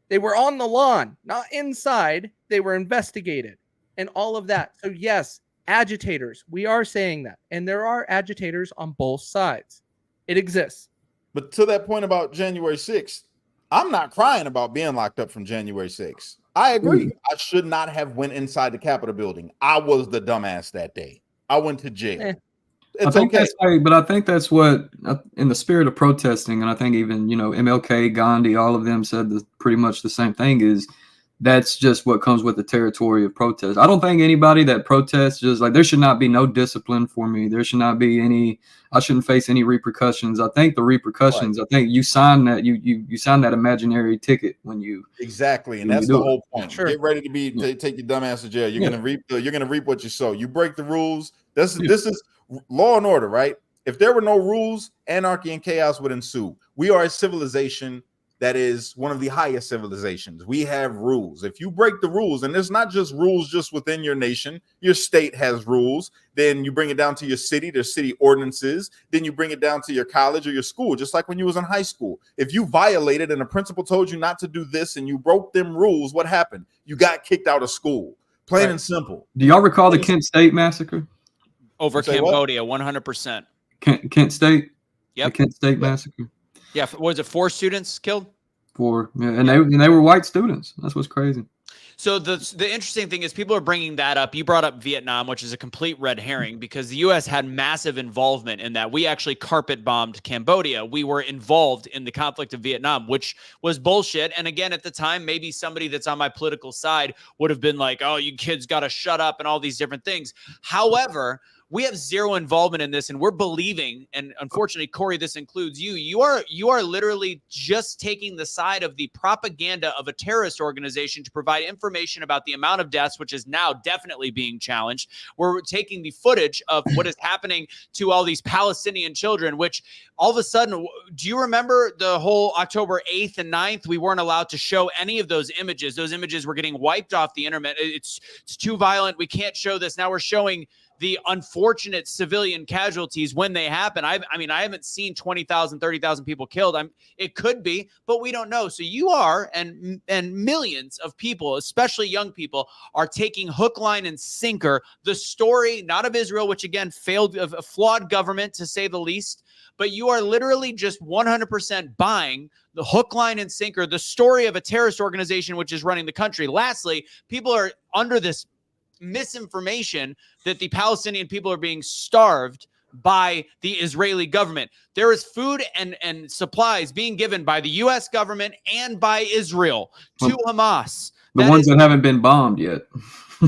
They were on the lawn, not inside. They were investigated and all of that. So yes, agitators, we are saying that. And there are agitators on both sides. It exists. But to that point about January 6th, I'm not crying about being locked up from January 6th. I agree. I should not have went inside the Capitol building. I was the dumbass that day. I went to jail. It's okay. But I think that's what, in the spirit of protesting, and I think even, you know, MLK, Gandhi, all of them said pretty much the same thing, is that's just what comes with the territory of protest. I don't think anybody that protests, just like, there should not be no discipline for me. There should not be any, I shouldn't face any repercussions. I think the repercussions, I think you sign that, you sign that imaginary ticket when you. Exactly. And that's the whole point. Sure. Get ready to take your dumb ass to jail. You're gonna reap what you sow. You break the rules. This is law and order, right? If there were no rules, anarchy and chaos would ensue. We are a civilization that is one of the highest civilizations. We have rules. If you break the rules, and there's not just rules just within your nation, your state has rules. Then you bring it down to your city, there's city ordinances. Then you bring it down to your college or your school, just like when you was in high school. If you violated and a principal told you not to do this and you broke them rules, what happened? You got kicked out of school. Plain and simple. Do y'all recall the Kent State massacre? Over Cambodia, 100%. Kent State? Yep. The Kent State massacre. Yeah, was it 4 students killed? 4, yeah, and they were white students. That's what's crazy. So the interesting thing is people are bringing that up. You brought up Vietnam, which is a complete red herring because the U.S. had massive involvement in that. We actually carpet bombed Cambodia. We were involved in the conflict of Vietnam, which was bullshit. And again, at the time, maybe somebody that's on my political side would have been like, oh, you kids got to shut up and all these different things. However, we have zero involvement in this, and we're believing, and unfortunately, Corey, this includes you. You are literally just taking the side of the propaganda of a terrorist organization to provide information about the amount of deaths, which is now definitely being challenged. We're taking the footage of what is happening to all these Palestinian children, which all of a sudden, do you remember the whole October 8th and 9th? We weren't allowed to show any of those images. Those images were getting wiped off the internet. It's too violent. We can't show this. Now we're showing the unfortunate civilian casualties when they happen. I mean, I haven't seen 20,000, 30,000 people killed. It could be, but we don't know. So you are, and millions of people, especially young people, are taking hook, line, and sinker the story, not of Israel, which again failed, of a flawed government to say the least, but you are literally just 100% buying the hook, line, and sinker, the story of a terrorist organization which is running the country. Lastly, people are under this misinformation that the Palestinian people are being starved by the Israeli government. There is food and supplies being given by the U.S. government and by Israel to Hamas. The ones that haven't been bombed yet.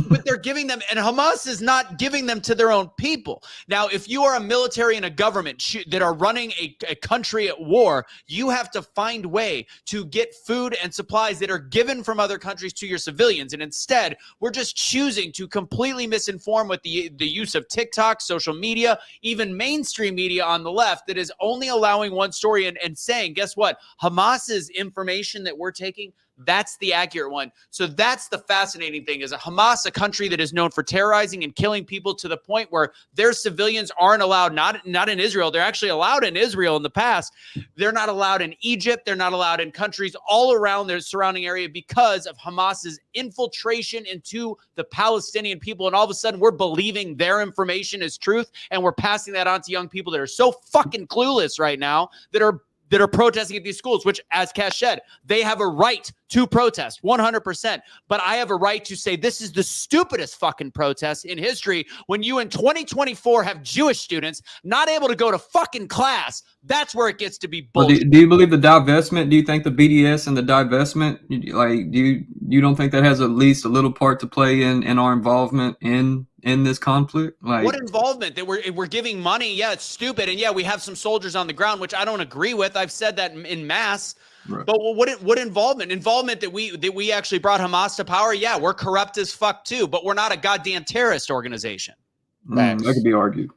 But they're giving them, and Hamas is not giving them to their own people. Now, if you are a military and a government that are running a country at war, you have to find a way to get food and supplies that are given from other countries to your civilians. And instead, we're just choosing to completely misinform with the use of TikTok, social media, even mainstream media on the left that is only allowing one story and saying, guess what? Hamas's information that we're taking, that's the accurate one. So that's the fascinating thing, is a Hamas, a country that is known for terrorizing and killing people to the point where their civilians aren't allowed, not in Israel. They're actually allowed in Israel in the past. They're not allowed in Egypt. They're not allowed in countries all around their surrounding area because of Hamas's infiltration into the Palestinian people. And all of a sudden we're believing their information is truth. And we're passing that on to young people that are so fucking clueless right now that are protesting at these schools, which, as Cash said, they have a right to protest 100%. But I have a right to say this is the stupidest fucking protest in history when you in 2024 have Jewish students not able to go to fucking class. That's where it gets to be bullshit. Well, do you believe the divestment? Do you think the BDS and the divestment, like, you don't think that has at least a little part to play in our involvement in this conflict? Like, what involvement? That we're giving money? Yeah, it's stupid. And yeah, we have some soldiers on the ground, which I don't agree with. I've said that in mass. Right. But what involvement? Involvement that we actually brought Hamas to power? Yeah, we're corrupt as fuck too, but we're not a goddamn terrorist organization. That could be argued.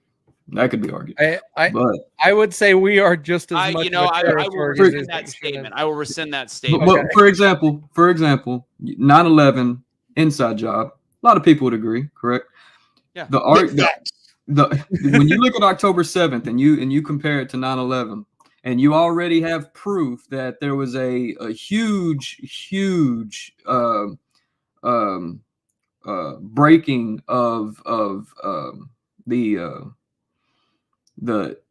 That could be argued. I would say we are just as much. I will rescind that statement. I will rescind that statement. But for example, 9/11 inside job. A lot of people would agree, correct? Yeah. When you look at October 7th and you compare it to 9/11, and you already have proof that there was a huge breaking of the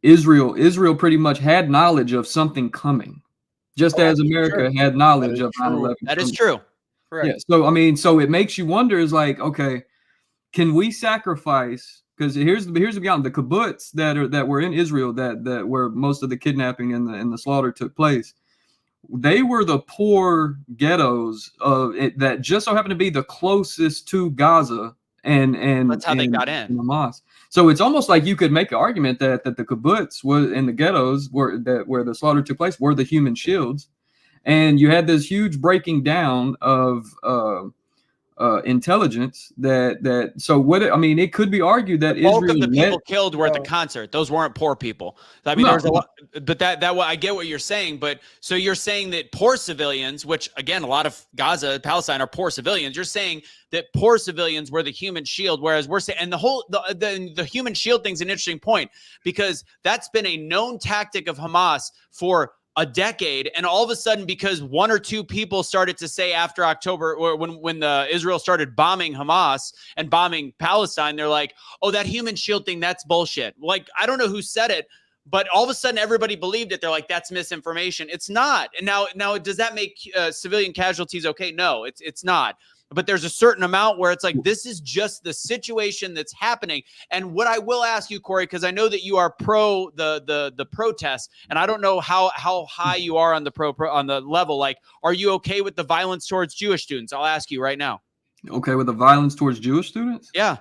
Israel pretty much had knowledge of something coming, just as America had knowledge of 9/11. That is true. Correct. Yeah. So it makes you wonder, is like, okay, can we sacrifice? Because here's the beyond the kibbutz that were in Israel that where most of the kidnapping and the slaughter took place. They were the poor ghettos that just so happened to be the closest to Gaza, and that's how they got in Hamas. So it's almost like you could make an argument that the kibbutz was in the ghettos where the slaughter took place were the human shields, and you had this huge breaking down of intelligence it could be argued that bulk of the people killed were at the concert. Those weren't poor people. I mean, there's a lot, but that I get what you're saying. But so you're saying that poor civilians, which again, a lot of Gaza, Palestine are poor civilians. You're saying that poor civilians were the human shield, whereas we're saying, and the human shield thing's an interesting point, because that's been a known tactic of Hamas for a decade, and all of a sudden, because one or two people started to say after October, or when Israel started bombing Hamas and bombing Palestine, they're like, "Oh, that human shield thing, that's bullshit." Like, I don't know who said it, but all of a sudden, everybody believed it. They're like, "That's misinformation." It's not. And now, does that make civilian casualties okay? No, it's not. But there's a certain amount where it's like, this is just the situation that's happening. And what I will ask you, Corey, because I know that you are pro the protest, and I don't know how high you are on the on the level. Like, are you okay with the violence towards Jewish students? I'll ask you right now. Okay with the violence towards Jewish students? Yeah.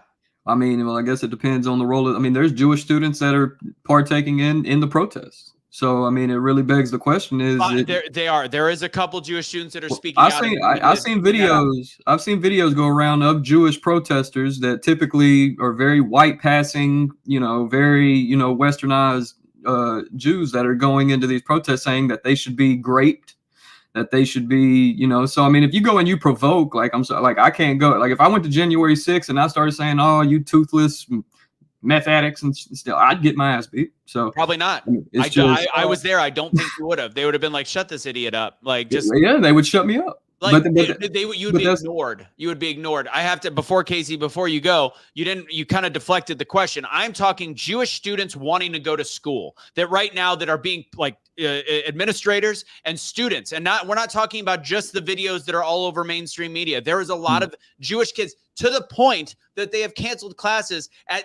I mean, well, I guess it depends on the role. I mean, there's Jewish students that are partaking in the protests. So, I mean, it really begs the question: There is a couple Jewish students that are speaking I've out. seen videos. I've seen videos go around of Jewish protesters that typically are very white passing, very westernized Jews that are going into these protests saying that they should be raped, that they should be, So I mean, if you go and you provoke, I can't go. Like if I went to January 6th and I started saying, "Oh, you toothless meth addicts," and still, I'd get my ass beat. So probably not. I was there. I don't think you would have. They would have been like, "Shut this idiot up!" Like just they would shut me up. Like you would be ignored. You would be ignored. I have to before you go, you kind of deflected the question. I'm talking Jewish students wanting to go to school that right now that are being like administrators and students, and we're not talking about just the videos that are all over mainstream media. There is a lot of Jewish kids to the point that they have canceled classes at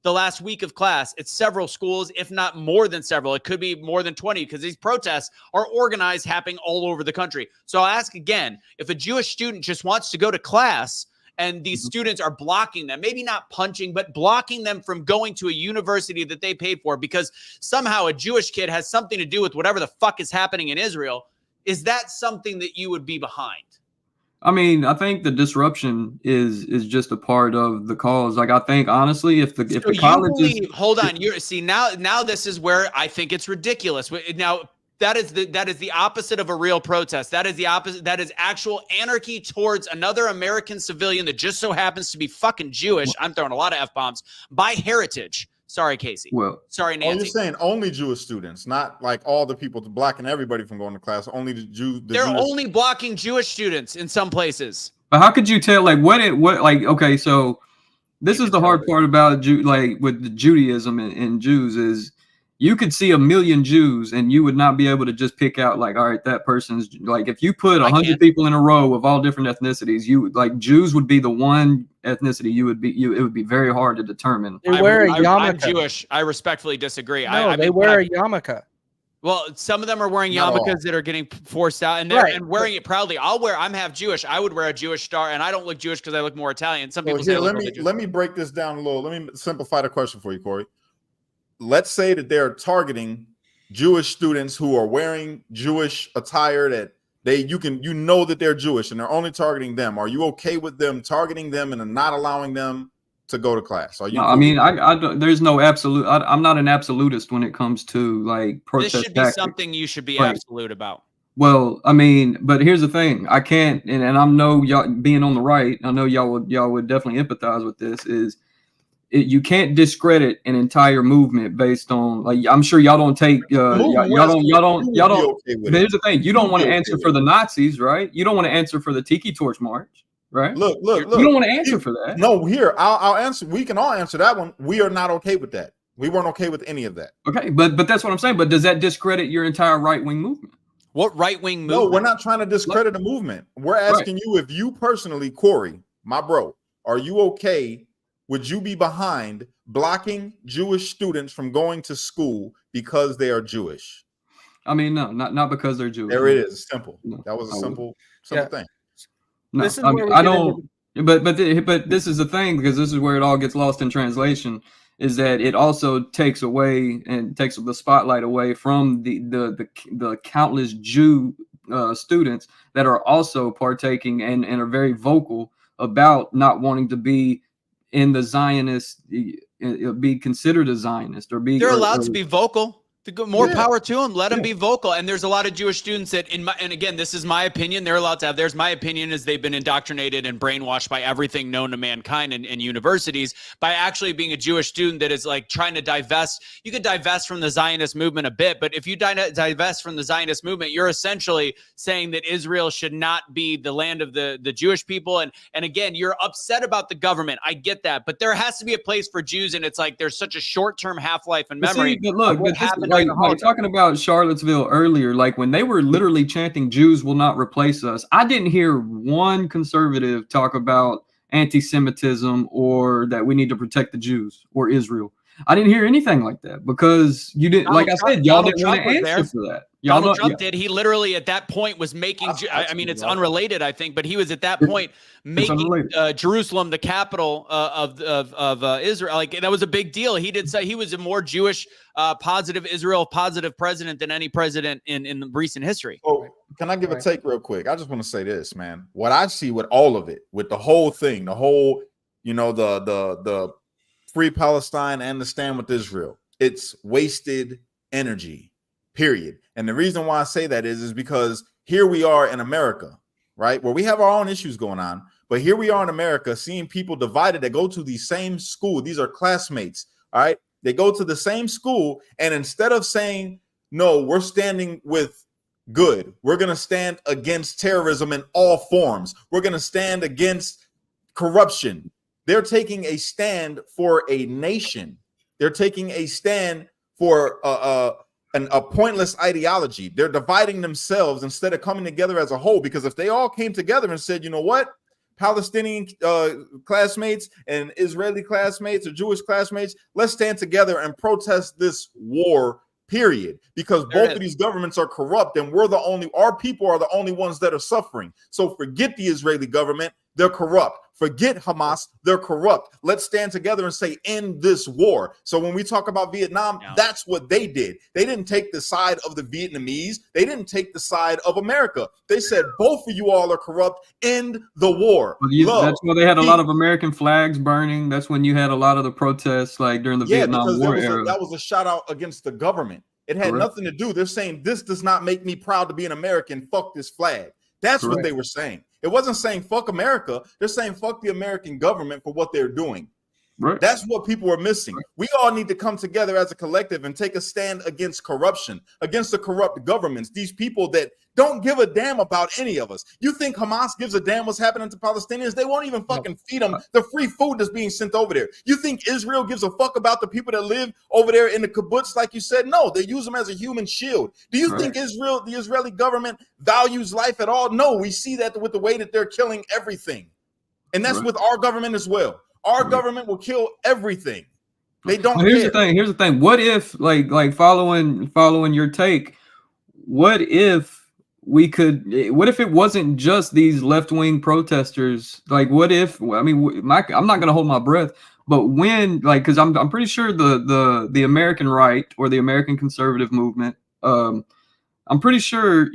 the last week of class at several schools, if not more than several. It could be more than 20 because these protests are organized, happening all over the country. So I'll ask again, if a Jewish student just wants to go to class and these students are blocking them, maybe not punching, but blocking them from going to a university that they paid for because somehow a Jewish kid has something to do with whatever the fuck is happening in Israel, is that something that you would be behind? I mean, I think the disruption is just a part of the cause. Like, I think honestly, if the college hold on, now this is where I think it's ridiculous. Now that is the opposite of a real protest. That is the opposite. That is actual anarchy towards another American civilian that just so happens to be fucking Jewish. I'm throwing a lot of F-bombs by heritage. Sorry, Casey. Well, sorry, Nancy. You're saying only Jewish students, not like all the people blocking everybody from going to class. Only the Jews. They're only blocking Jewish students in some places. But how could you tell? Like, okay, so this is the hard part about with the Judaism and Jews is you could see 1 million Jews and you would not be able to just pick out like, all right, that person's like, if you put 100 people in a row of all different ethnicities, Jews would be the one ethnicity it would be very hard to determine. They wear a yarmulke. I'm Jewish. I respectfully disagree. No, they wear a yarmulke. Well, some of them are wearing yarmulkes that are getting forced out and and wearing it proudly. I'm half Jewish. I would wear a Jewish star, and I don't look Jewish because I look more Italian. Some people say let me break this down a little. Let me simplify the question for you, Corey. Let's say that they're targeting Jewish students who are wearing Jewish attire that you know that they're Jewish and they're only targeting them. Are you okay with them targeting them and not allowing them to go to class? Are you? No, I mean, there's no absolute. I'm not an absolutist when it comes to like protest. This should be something you should be absolute about. Well, I mean, but here's the thing: I can't, and I know y'all being on the right. I know y'all would definitely empathize with this. You can't discredit an entire movement based on like I'm sure y'all don't take y'all don't. But here's the thing: you don't want to answer for the Nazis, right? You don't want to answer for the Tiki Torch March, right? Look. You don't want to answer for that. No, here I'll answer. We can all answer that one. We are not okay with that. We weren't okay with any of that. Okay, but that's what I'm saying. But does that discredit your entire right-wing movement? What right-wing movement? No, we're not trying to discredit a movement. We're asking you if you personally, Corey, my bro, are you okay? Would you be behind blocking Jewish students from going to school because they are Jewish? I mean, no, not because they're Jewish. There it is. It's simple. No, that was a simple thing. No, this is I don't. But this is the thing because this is where it all gets lost in translation. Is that it also takes away and takes the spotlight away from the countless Jew students that are also partaking and are very vocal about not wanting to be in the Zionist, be considered a Zionist or be. They're allowed to be vocal. More power to them. Let them be vocal. And there's a lot of Jewish students that, and again, this is my opinion. They're allowed to have theirs. My opinion is they've been indoctrinated and brainwashed by everything known to mankind in universities by actually being a Jewish student that is like trying to divest. You could divest from the Zionist movement a bit, but if you divest from the Zionist movement, you're essentially saying that Israel should not be the land of the Jewish people. And again, you're upset about the government. I get that, but there has to be a place for Jews. And it's like there's such a short-term half-life in memory. But look, what happened. Like talking about Charlottesville earlier, like when they were literally chanting "Jews will not replace us," I didn't hear one conservative talk about anti-Semitism or that we need to protect the Jews or Israel. I didn't hear anything like that because you didn't. Donald Like I Trump- said, y'all Donald didn't want to Trump was answer there. for that. Y'all Donald don't- Trump did. He literally at that point was making. I mean, it's right. unrelated, I think, but he was at that It's- point making unrelated. Jerusalem the capital of Israel. Like that was a big deal. He did say he was a more Jewish, positive Israel positive president than any president in recent history. Oh, can I give a take real quick? I just want to say this, man. What I see with all of it, with the whole thing, the whole, the Free Palestine and the stand with Israel, it's wasted energy, period. And the reason why I say that is because here we are in America, right, where we have our own issues going on, but here we are in America seeing people divided that go to the same school. These are classmates, all right? They go to the same school, and instead of saying, no, we're standing with good, we're going to stand against terrorism in all forms, we're going to stand against corruption, they're taking a stand for a nation. They're taking a stand for a pointless ideology. They're dividing themselves instead of coming together as a whole, because if they all came together and said, you know what, Palestinian classmates and Israeli classmates or Jewish classmates, let's stand together and protest this war, period, because both of these governments are corrupt and our people are the only ones that are suffering. So forget the Israeli government, they're corrupt. Forget Hamas, they're corrupt. Let's stand together and say, end this war. So when we talk about Vietnam, that's what they did. They didn't take the side of the Vietnamese. They didn't take the side of America. They said, both of you all are corrupt. End the war. That's why they had a lot of American flags burning. That's when you had a lot of the protests, like during the Vietnam War era. That was a shout out against the government. It had nothing to do. They're saying, this does not make me proud to be an American. Fuck this flag. That's what they were saying. It wasn't saying fuck America. They're saying fuck the American government for what they're doing. Right. That's what people are missing. We all need to come together as a collective and take a stand against corruption, against the corrupt governments, these people that don't give a damn about any of us. You think Hamas gives a damn what's happening to Palestinians? They won't even fucking feed them the free food that's being sent over there. You think Israel gives a fuck about the people that live over there in the kibbutz, like you said? No, they use them as a human shield. Do you think the Israeli government values life at all? No, we see that with the way that they're killing everything. And that's with our government as well. Our government will kill everything. They don't care. Here's the thing. What if, like following your take, what if it wasn't just these left-wing protesters? Like, what if, I'm not going to hold my breath, but when, because I'm pretty sure the American right or the American conservative movement, I'm pretty sure,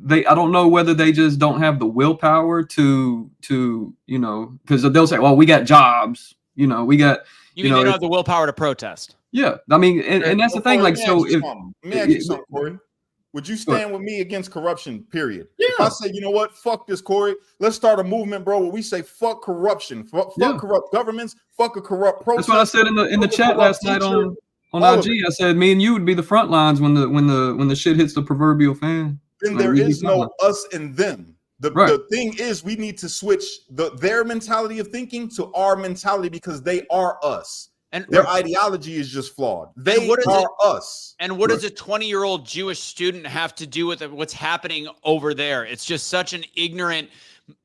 I don't know whether they just don't have the willpower to because they'll say, well, we got jobs, we got, they don't have the willpower to protest. Yeah. I mean, and that's the thing. Like, so let me ask you something, Corey. Would you stand with me against corruption, period? Yeah. If I say, you know what, fuck this, Corey, let's start a movement, bro, where we say fuck corruption, fuck corrupt governments, fuck a corrupt protest. That's what I said in the chat last night on IG. I said, me and you would be the front lines when the shit hits the proverbial fan. Then there is no us and them. The thing is, we need to switch their mentality of thinking to our mentality, because they are us. And their ideology is just flawed. They are us. And what does a 20-year-old Jewish student have to do with what's happening over there? It's just such an ignorant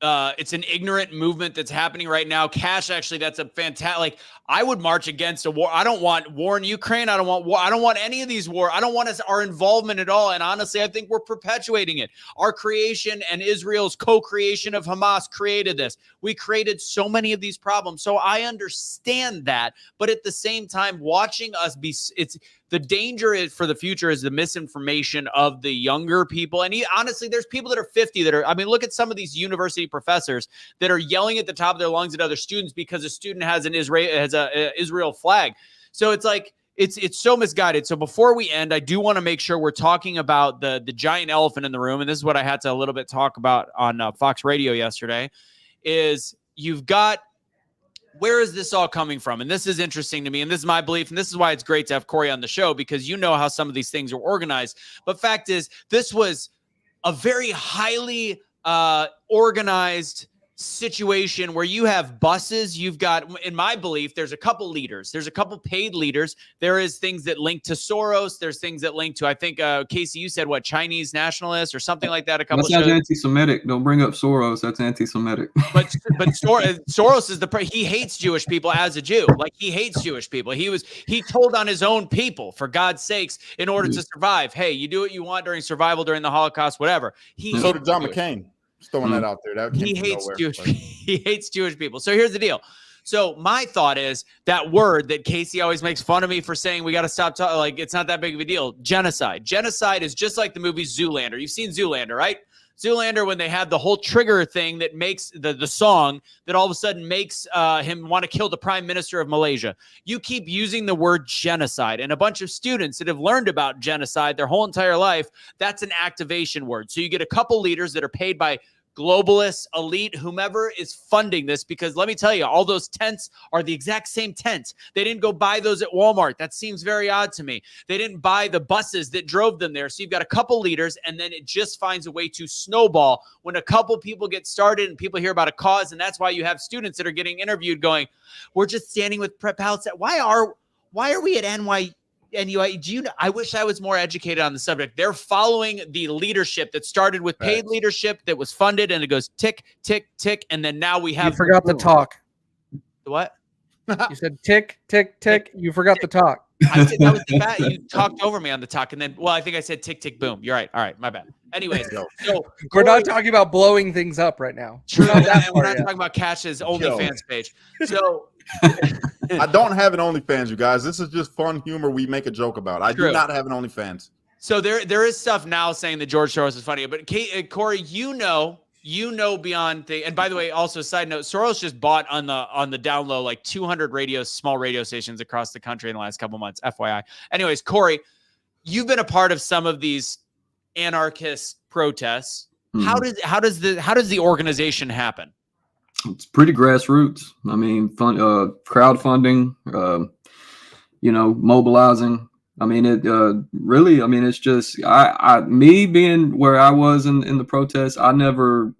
it's an ignorant movement that's happening right now. Cash, actually, that's a fantastic, like, I would march against a war. I don't want war in Ukraine. I don't want war. I don't want any of these war. I don't want our involvement at all. And honestly, I think we're perpetuating it. Our creation and Israel's co-creation of Hamas created this. We created so many of these problems. So I understand that. But at the same time, watching us the danger is for the future is the misinformation of the younger people. And honestly, there's people that are 50 that are, look at some of these university professors that are yelling at the top of their lungs at other students because a student has a Israel flag. So it's like, it's so misguided. So before we end, I do want to make sure we're talking about the giant elephant in the room. And this is what I had to a little bit talk about on Fox Radio yesterday, is you've got, where is this all coming from? And this is interesting to me. And this is my belief. And this is why it's great to have Corey on the show, because you know how some of these things are organized. But fact is, this was a very highly organized situation where you have buses, you've got, in my belief, there's a couple leaders, there's a couple paid leaders. There is things that link to Soros. There's things that link to, I think, Casey, you said what, Chinese nationalists or something like that. A couple. That's anti-Semitic. Don't bring up Soros. That's anti-Semitic. But Soros is he hates Jewish people as a Jew. Like, he hates Jewish people. He told on his own people, for God's sakes, in order to survive. Hey, you do what you want during survival, during the Holocaust, whatever. So did John McCain. Just throwing that out there. That he hates he hates Jewish people. So here's the deal. So my thought is that word that Casey always makes fun of me for saying we got to stop talking, like, it's not that big of a deal. Genocide. Genocide is just like the movie Zoolander. You've seen Zoolander, right? Zoolander, when they had the whole trigger thing that makes the song that all of a sudden makes him want to kill the prime minister of Malaysia. You keep using the word genocide, and a bunch of students that have learned about genocide their whole entire life, that's an activation word. So you get a couple leaders that are paid by globalists, elite, whomever is funding this, because let me tell you, all those tents are the exact same tent. They didn't go buy those at Walmart. That seems very odd to me. They didn't buy the buses that drove them there. So you've got a couple leaders, and then it just finds a way to snowball when a couple people get started and people hear about a cause. And that's why you have students that are getting interviewed going, we're just standing with prep pallets. Why are we at NYU? I wish I was more educated on the subject. They're following the leadership that started with paid leadership that was funded, and it goes tick, tick, tick. And then now we have. You forgot the talk. What? You said tick, tick, tick. You forgot the talk. I said that was the bad. You talked over me on the talk. And then, well, I think I said tick, tick, boom. You're right. All right. My bad. Anyways, so we're not talking about blowing things up right now. True. We're not talking about Cash's OnlyFans page. So. I don't have an OnlyFans, you guys. This is just fun humor we make a joke about. I do not have an OnlyFans. So there is stuff now saying that George Soros is funny, but Corey, you know beyond the. And by the way, also side note, Soros just bought on the down low like 200 small radio stations across the country in the last couple months. FYI. Anyways, Corey, you've been a part of some of these anarchist protests. Mm-hmm. How does the organization happen? It's pretty grassroots. I mean, crowdfunding, mobilizing. I mean, it's just, me being where I was in the protests, I never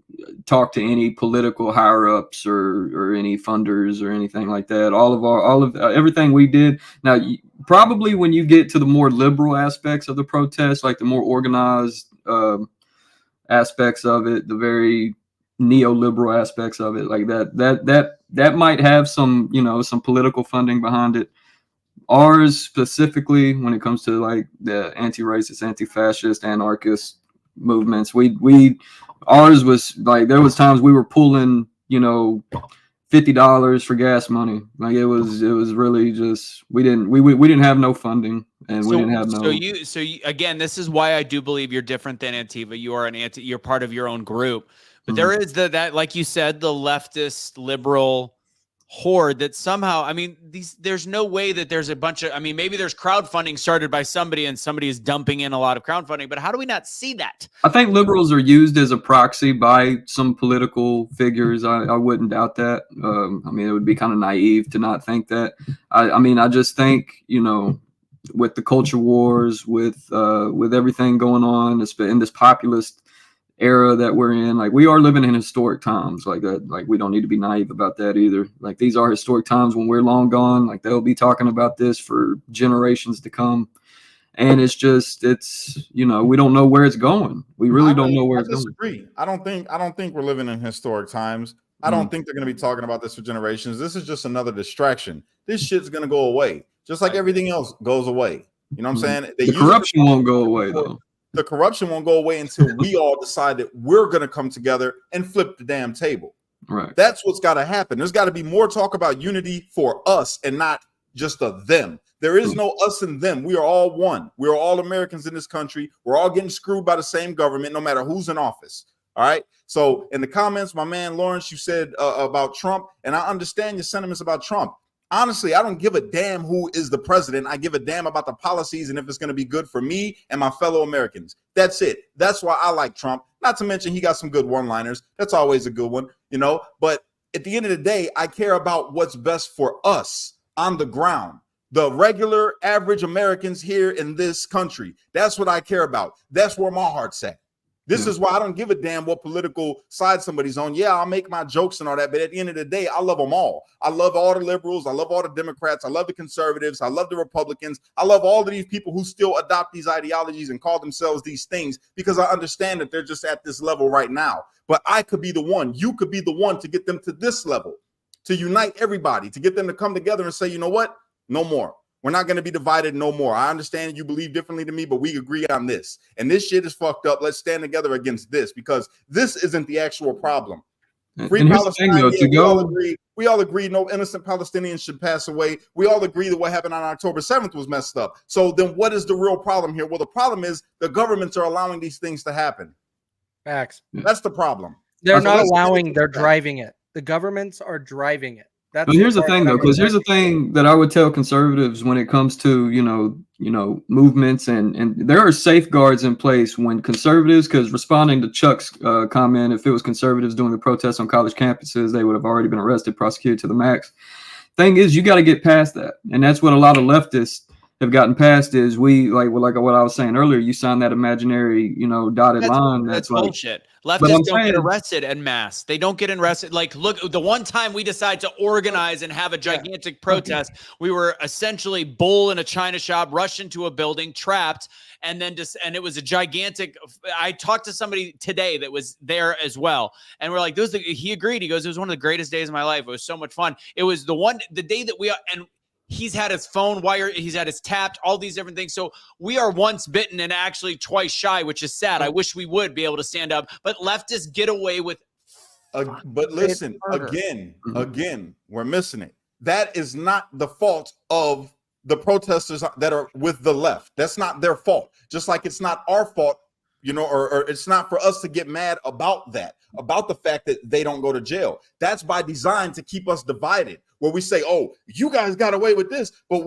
talked to any political higher ups or any funders or anything like that. All of everything we did. Now, probably when you get to the more liberal aspects of the protest, like the more organized aspects of it, the very neoliberal aspects of it, like that might have some political funding behind it. Ours specifically, when it comes to like the anti-racist, anti-fascist, anarchist movements, ours was like, there was times we were pulling $50 for gas money. Like it was really just, we didn't have no funding, and we didn't have no. So you again, this is why I do believe you're different than Antifa. You are you're part of your own group. But there is that, like you said, the leftist liberal horde that somehow, I mean, there's no way that there's a bunch of, I mean, maybe there's crowdfunding started by somebody and somebody is dumping in a lot of crowdfunding, but how do we not see that? I think liberals are used as a proxy by some political figures. I wouldn't doubt that. I mean, it would be kind of naive to not think that. I just think, with the culture wars, with everything going on in this populist era that we're in, like we are living in historic times, like that. Like we don't need to be naive about that either. Like these are historic times. When we're long gone, like they'll be talking about this for generations to come. And it's we don't know where it's going. We really don't know where it's going. I don't think we're living in historic times. I don't think they're going to be talking about this for generations. This is just another distraction. This shit's going to go away, just like everything else goes away. You know what I'm saying? The corruption won't go away though. The corruption won't go away until we all decide that we're going to come together and flip the damn table. Right. That's what's got to happen. There's got to be more talk about unity for us and not just a them. There is no us and them. We are all one. We are all Americans in this country. We're all getting screwed by the same government, no matter who's in office. All right. So in the comments, my man Lawrence, you said about Trump, and I understand your sentiments about Trump. Honestly, I don't give a damn who is the president. I give a damn about the policies and if it's going to be good for me and my fellow Americans. That's it. That's why I like Trump. Not to mention he got some good one-liners. That's always a good one, But at the end of the day, I care about what's best for us on the ground. The regular, average Americans here in this country. That's what I care about. That's where my heart's at. This is why I don't give a damn what political side somebody's on. Yeah, I'll make my jokes and all that, but at the end of the day, I love them all. I love all the liberals. I love all the Democrats. I love the conservatives. I love the Republicans. I love all of these people who still adopt these ideologies and call themselves these things, because I understand that they're just at this level right now. But I could be the one. You could be the one to get them to this level, to unite everybody, to get them to come together and say, you know what? No more. We're not going to be divided no more. I understand you believe differently to me, but we agree on this. And this shit is fucked up. Let's stand together against this, because this isn't the actual problem. Free Palestine, we all agree no innocent Palestinians should pass away. We all agree that what happened on October 7th was messed up. So then what is the real problem here? Well, the problem is the governments are allowing these things to happen. Facts. That's the problem. They're not allowing, they're driving it. The governments are driving it. But here's the thing, though, because here's the thing that I would tell conservatives when it comes to, you know, movements, and there are safeguards in place when conservatives, because responding to Chuck's comment, if it was conservatives doing the protests on college campuses, they would have already been arrested, prosecuted to the max. Thing is, you got to get past that. And that's what a lot of leftists have gotten past is like what I was saying earlier, you sign that imaginary, you know, dotted line. That's like bullshit. Leftists don't get arrested en masse. They don't get arrested. Like, look, the one time we decided to organize and have a gigantic protest, we were essentially bull in a china shop, rushed into a building, trapped, and then and it was a gigantic. I talked to somebody today that was there as well, and we're like, he agreed. He goes, it was one of the greatest days of my life. It was so much fun. It was the day that and he's had his phone wired, he's had his tapped, all these different things. So we are once bitten and actually twice shy, which is sad. I wish we would be able to stand up, but leftists get away with. But listen, again, we're missing it. That is not the fault of the protesters that are with the left. That's not their fault. Just like it's not our fault, you know, or it's not for us to get mad about that, about the fact that they don't go to jail. That's by design to keep us divided, where we say, oh, you guys got away with this, but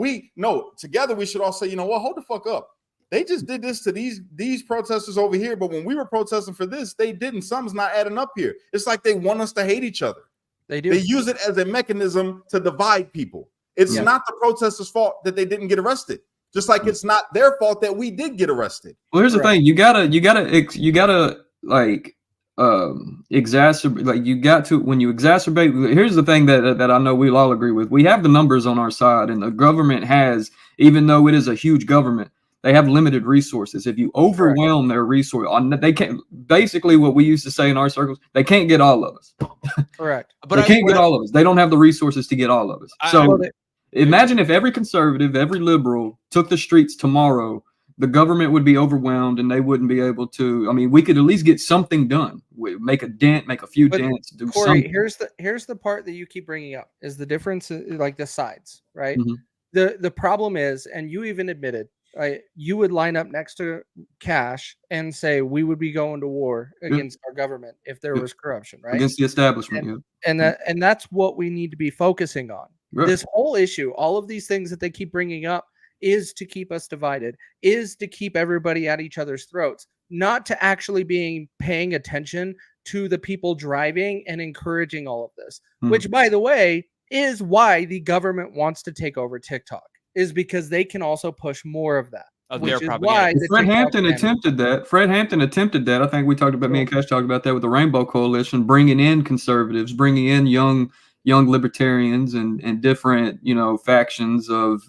together we should all say, you know what, hold the fuck up. They just did this to these protesters over here, but when we were protesting for this, they didn't. Something's not adding up here. It's like they want us to hate each other. They do. They use it as a mechanism to divide people. It's not the protesters' fault that they didn't get arrested. Just like it's not their fault that we did get arrested. Well, here's the thing: you gotta like exacerbate. Like you got to when you exacerbate. Here's the thing that I know we'll all agree with: we have the numbers on our side, and the government has, even though it is a huge government, they have limited resources. If you overwhelm their resource, they can't. Basically, what we used to say in our circles, they can't get all of us. Correct. But they can't get all of us. They don't have the resources to get all of us. So imagine if every conservative, every liberal took the streets tomorrow, the government would be overwhelmed and they wouldn't be able to. I mean, we could at least get something done. Make a dent, make a few dents, do Corey, something. Here's the part that you keep bringing up is the difference, like the sides, right? Mm-hmm. The problem is, and you even admitted, you would line up next to Cash and say we would be going to war against our government if there was corruption, right? Against the establishment, and that's what we need to be focusing on. Right. This whole issue, all of these things that they keep bringing up, is to keep us divided, is to keep everybody at each other's throats, not to actually paying attention to the people driving and encouraging all of this, which, by the way, is why the government wants to take over TikTok, is because they can also push more of that. Which is why Fred Hampton attempted that. Fred Hampton attempted that. I think we talked about, me and Cash talked about that with the Rainbow Coalition, bringing in conservatives, bringing in young libertarians and different, you know, factions of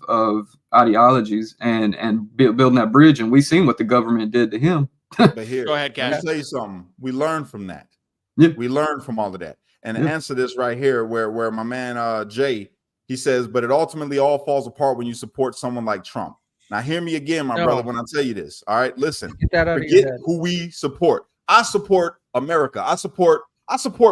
ideologies and building that bridge. And we've seen what the government did to him. But here, go ahead, Cash. Let me tell you something. We learned from that. Yeah. We learned from all of that. And to answer this right here, where my man Jay, he says, but it ultimately all falls apart when you support someone like Trump. Now, hear me again, my brother, when I tell you this. All right, listen. Forget who we support. I support America. I support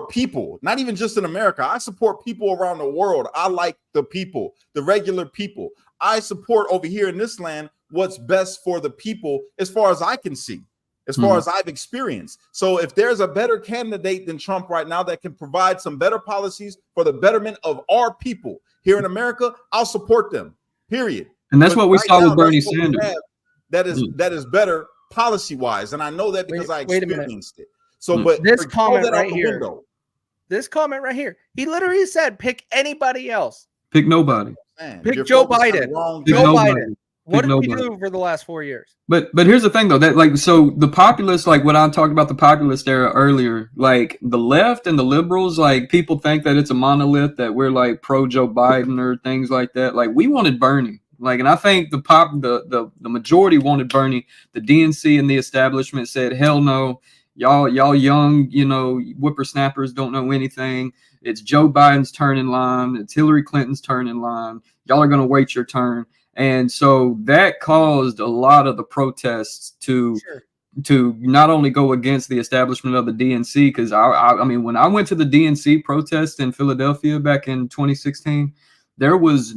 people, not even just in America. I support people around the world. I like the people, the regular people. I support over here in this land what's best for the people as far as I can see, as far as I've experienced. So if there's a better candidate than Trump right now that can provide some better policies for the betterment of our people here in America, I'll support them, period. And that's what we saw with Bernie Sanders. That is better policy-wise. And I know that because I experienced it. So, but this comment right here, he literally said, pick anybody else. Pick nobody. Man, pick Joe Biden. Joe Biden. What Pick did we nobody. do for the last 4 years? But here's the thing though, that like so the populists, like what I talked about the populist era earlier, like the left and the liberals, like people think that it's a monolith, that we're like pro Joe Biden or things like that. Like we wanted Bernie. Like, and I think the majority wanted Bernie. The DNC and the establishment said, hell no, y'all young, whippersnappers don't know anything. It's Joe Biden's turn in line. It's Hillary Clinton's turn in line. Y'all are gonna wait your turn. And so that caused a lot of the protests to not only go against the establishment of the DNC, because I mean, when I went to the DNC protest in Philadelphia back in 2016, there was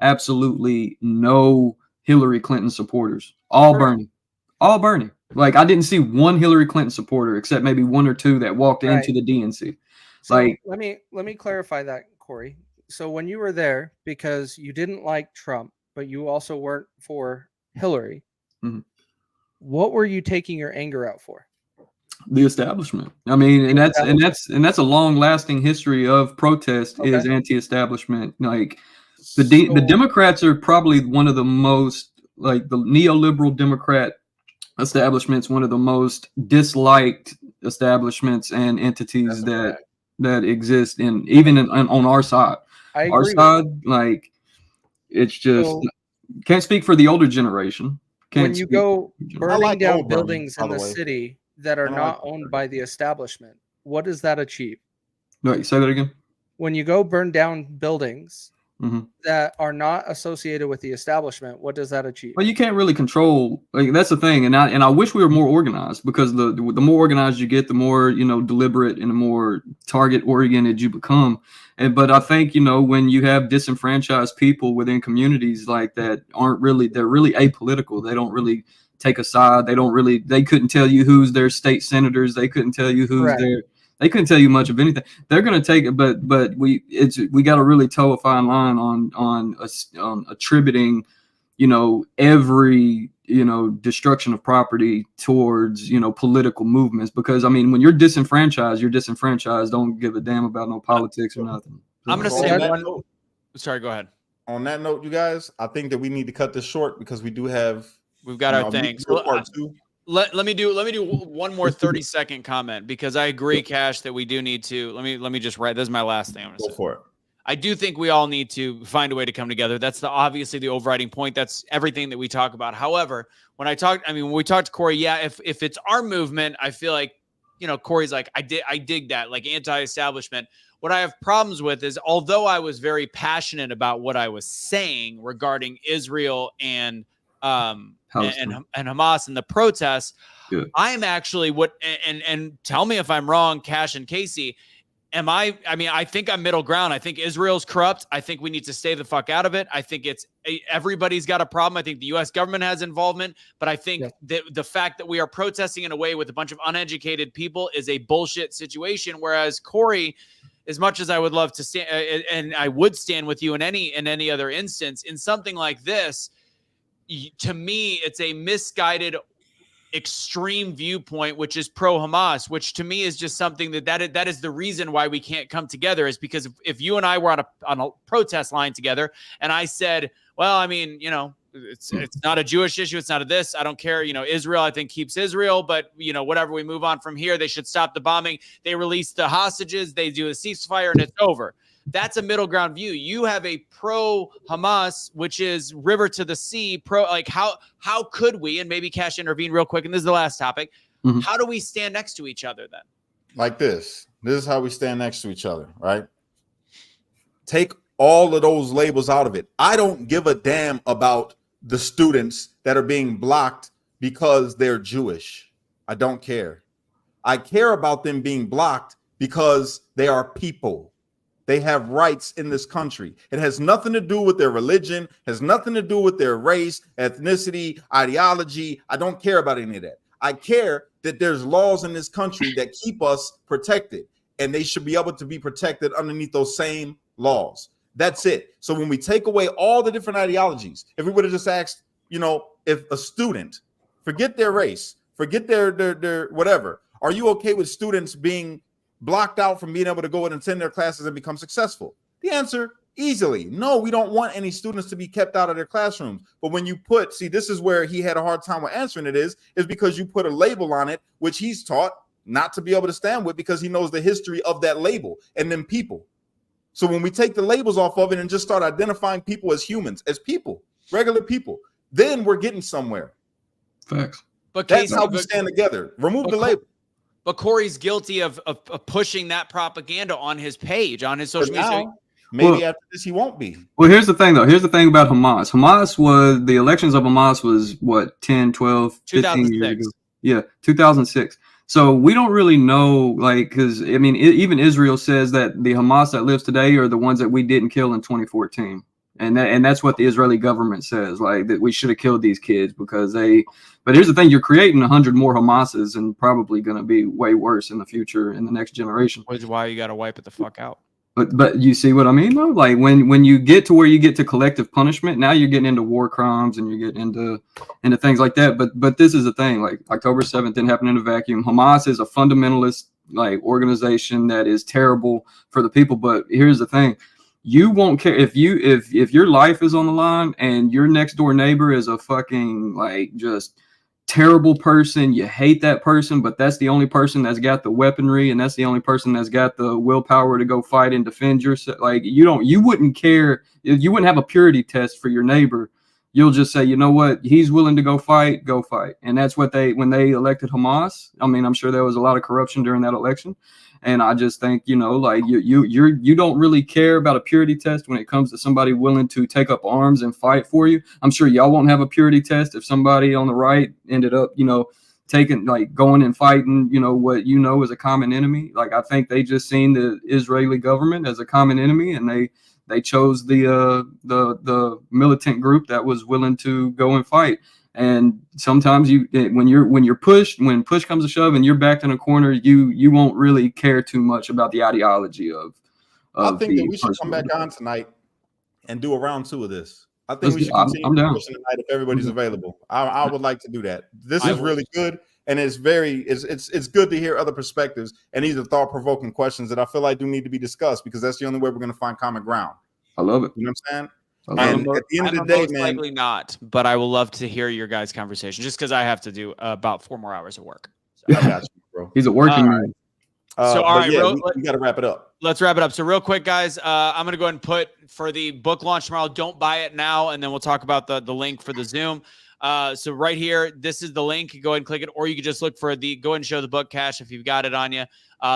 absolutely no Hillary Clinton supporters. All Bernie. Like I didn't see one Hillary Clinton supporter except maybe one or two that walked into the DNC. So like, let me clarify that, Corey. So when you were there, because you didn't like Trump, but you also weren't for Hillary, what were you taking your anger out for? The establishment. I mean, and that's a long-lasting history of protest is anti-establishment. Like the Democrats are probably one of the most, like the neoliberal Democrat establishment's one of the most disliked establishments and entities that exist on our side. Our side, like it's just can't speak for the older generation. When you go burning down buildings in the city that are not owned by the establishment, what does that achieve? Wait, say that again. When you go burn down buildings that are not associated with the establishment, what does that achieve? Well, you can't really control. Like that's the thing, and I wish we were more organized, because the more organized you get, the more deliberate and the more target oriented you become. But I think when you have disenfranchised people within communities like that, they're really apolitical. They don't really take a side. They couldn't tell you who's their state senators. They couldn't tell you who's they couldn't tell you much of anything. They're going to take it, but we got to really toe a fine line on attributing, every destruction of property towards political movements, because I mean, when you're disenfranchised, Don't give a damn about no politics or nothing. I'm going to say one. Sorry, go ahead. On that note, you guys, I think that we need to cut this short because we've got our things. Part two. Let me do one more 30-second comment, because I agree, Cash, that we do need to. Let me just write. This is my last thing I'm going to say. Go for it. I do think we all need to find a way to come together. That's obviously the overriding point. That's everything that we talk about. However, when we talked to Corey, if it's our movement, I feel like, Corey's like, I dig that, like anti-establishment. What I have problems with is, although I was very passionate about what I was saying regarding Israel and Hamas and the protests, I'm actually and tell me if I'm wrong, Cash and Casey. I think I'm middle ground. I think Israel's corrupt. I think we need to stay the fuck out of it. I think everybody's got a problem. I think the U.S. government has involvement, but I think that the fact that we are protesting in a way with a bunch of uneducated people is a bullshit situation. Whereas Corey, as much as I would love to stand, and I would stand with you in any other instance, in something like this, to me, it's a misguided extreme viewpoint, which is pro-Hamas, which to me is just something that is the reason why we can't come together, is because if you and I were on a protest line together and I said, well, I mean, it's not a Jewish issue. It's not a this. I don't care. Israel, I think, keeps Israel, but whatever, we move on from here. They should stop the bombing. They release the hostages. They do a ceasefire and it's over. That's a middle ground view. You have a pro-Hamas, which is river to the sea. How could we, and maybe Cash intervene real quick, and this is the last topic, how do we stand next to each other then? Like this. This is how we stand next to each other, right? Take all of those labels out of it. I don't give a damn about the students that are being blocked because they're Jewish. I don't care. I care about them being blocked because they are people. They have rights in this country. It has nothing to do with their religion, has nothing to do with their race, ethnicity, ideology. I don't care about any of that. I care that there's laws in this country that keep us protected, and they should be able to be protected underneath those same laws. That's it. So when we take away all the different ideologies, if we would have just asked, if a student, forget their race, forget their whatever, are you okay with students being blocked out from being able to go and attend their classes and become successful? The answer Easily. No, we don't want any students to be kept out of their classrooms. But when you put, see, this is where he had a hard time with answering it is because you put a label on it, which he's taught not to be able to stand with because he knows the history of that label and then people. So when we take the labels off of it and just start identifying people as humans, as people, regular people, then we're getting somewhere. Facts. But That's Casey, how we stand together. Remove the label. But Corey's guilty of pushing that propaganda on his page, on his social media. Maybe after this, he won't be. Well, here's the thing, though. Here's the thing about Hamas. The elections of Hamas was, what, 10, 12, 15 years ago? Yeah, 2006. So we don't really know, like, because, I mean, even Israel says that the Hamas that lives today are the ones that we didn't kill in 2014. And that's what the Israeli government says, like, that we should have killed these kids because but here's the thing, you're creating 100 more Hamases and probably going to be way worse in the future in the next generation. Which is why you got to wipe it the fuck out. But you see what I mean, though? Like when you get to where you get to collective punishment, now you're getting into war crimes and you're getting into things like that. But this is the thing, like October 7th didn't happen in a vacuum. Hamas is a fundamentalist like organization that is terrible for the people. But here's the thing. You won't care if your life is on the line and your next door neighbor is a fucking like just terrible person. You hate that person, but that's the only person that's got the weaponry and that's the only person that's got the willpower to go fight and defend yourself. Like you wouldn't care. You wouldn't have a purity test for your neighbor. You'll just say, you know what, he's willing to go fight. And that's what when they elected Hamas. I mean, I'm sure there was a lot of corruption during that election. And I just think, like you don't really care about a purity test when it comes to somebody willing to take up arms and fight for you. I'm sure y'all won't have a purity test if somebody on the right ended up, taking like going and fighting, what is a common enemy. Like I think they just seen the Israeli government as a common enemy, and they chose the militant group that was willing to go and fight. And sometimes when push comes to shove and you're backed in a corner, you won't really care too much about the ideology of I think that we should come back on tonight and do a round 2 of this. I think we should continue pushing tonight if everybody's available. I would like to do that. This is really good, and it's good to hear other perspectives and these are thought-provoking questions that I feel like do need to be discussed because that's the only way we're going to find common ground. I love it. You know what I'm saying? And at the end of the day, man, likely not, but I will love to hear your guys' conversation just because I have to do about 4 more hours of work. So. I got you, bro. He's a working man. So all right, we got to wrap it up. Let's wrap it up. So real quick, guys, I'm going to go ahead and put for the book launch tomorrow, don't buy it now, and then we'll talk about the link for the Zoom. So right here, this is the link. You go ahead and click it, or you can just look for go ahead and show the book, Cash, if you've got it on you.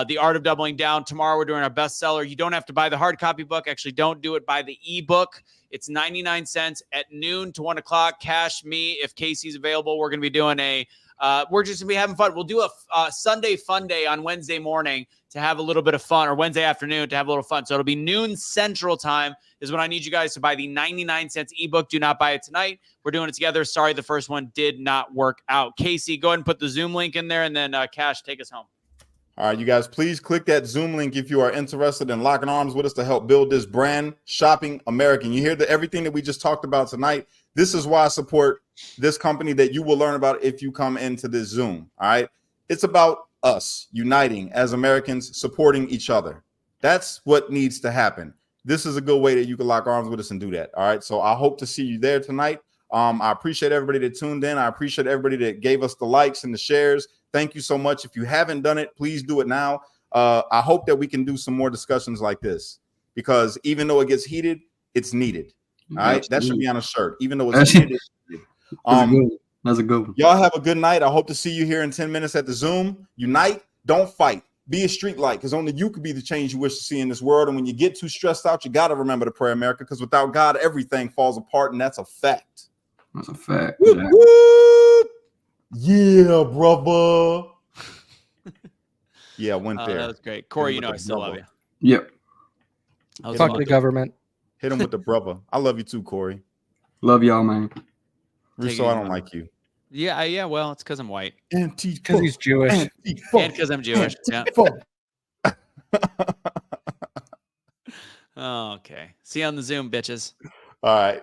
The Art of Doubling Down. Tomorrow we're doing our bestseller. You don't have to buy the hard copy book. Actually, don't do it. Buy the ebook. It's 99 cents at noon to 1 o'clock. Cash me if Casey's available. We're going to be doing we're just going to be having fun. We'll do a Sunday fun day on Wednesday morning to have a little bit of fun, or Wednesday afternoon to have a little fun. So it'll be noon Central Time is when I need you guys to buy the 99 cents ebook. Do not buy it tonight. We're doing it together. Sorry, the first one did not work out. Casey, go ahead and put the Zoom link in there, and then Cash, take us home. All right, you guys, please click that Zoom link if you are interested in locking arms with us to help build this brand, Shopping American. You hear everything that we just talked about tonight. This is why I support this company that you will learn about if you come into this Zoom. All right, it's about us uniting as Americans, supporting each other. That's what needs to happen. This is a good way that you can lock arms with us and do that. All right, so I hope to see you there tonight. I appreciate everybody that tuned in. I appreciate everybody that gave us the likes and the shares. Thank you so much. If you haven't done it, please do it now. I hope that we can do some more discussions like this because even though it gets heated, it's needed. All right, that should be on a shirt. Even though it's heated, it's needed. That's a good one. Y'all have a good night. I hope to see you here in 10 minutes at the Zoom. Unite, don't fight. Be a street light because only you can be the change you wish to see in this world. And when you get too stressed out, you got to remember to pray, America, because without God, everything falls apart, and that's a fact. That's a fact. Whoop, whoop. Yeah, brother. Yeah, went there. That was great. Corey, I still love you. Yep. Fuck the government. Hit him with the brother. I love you too, Corey. Love y'all, man. Russo, I don't like you. Yeah. Well, it's because I'm white. Because he's Jewish. And because I'm Jewish. Yeah. Okay. See you on the Zoom, bitches. All right.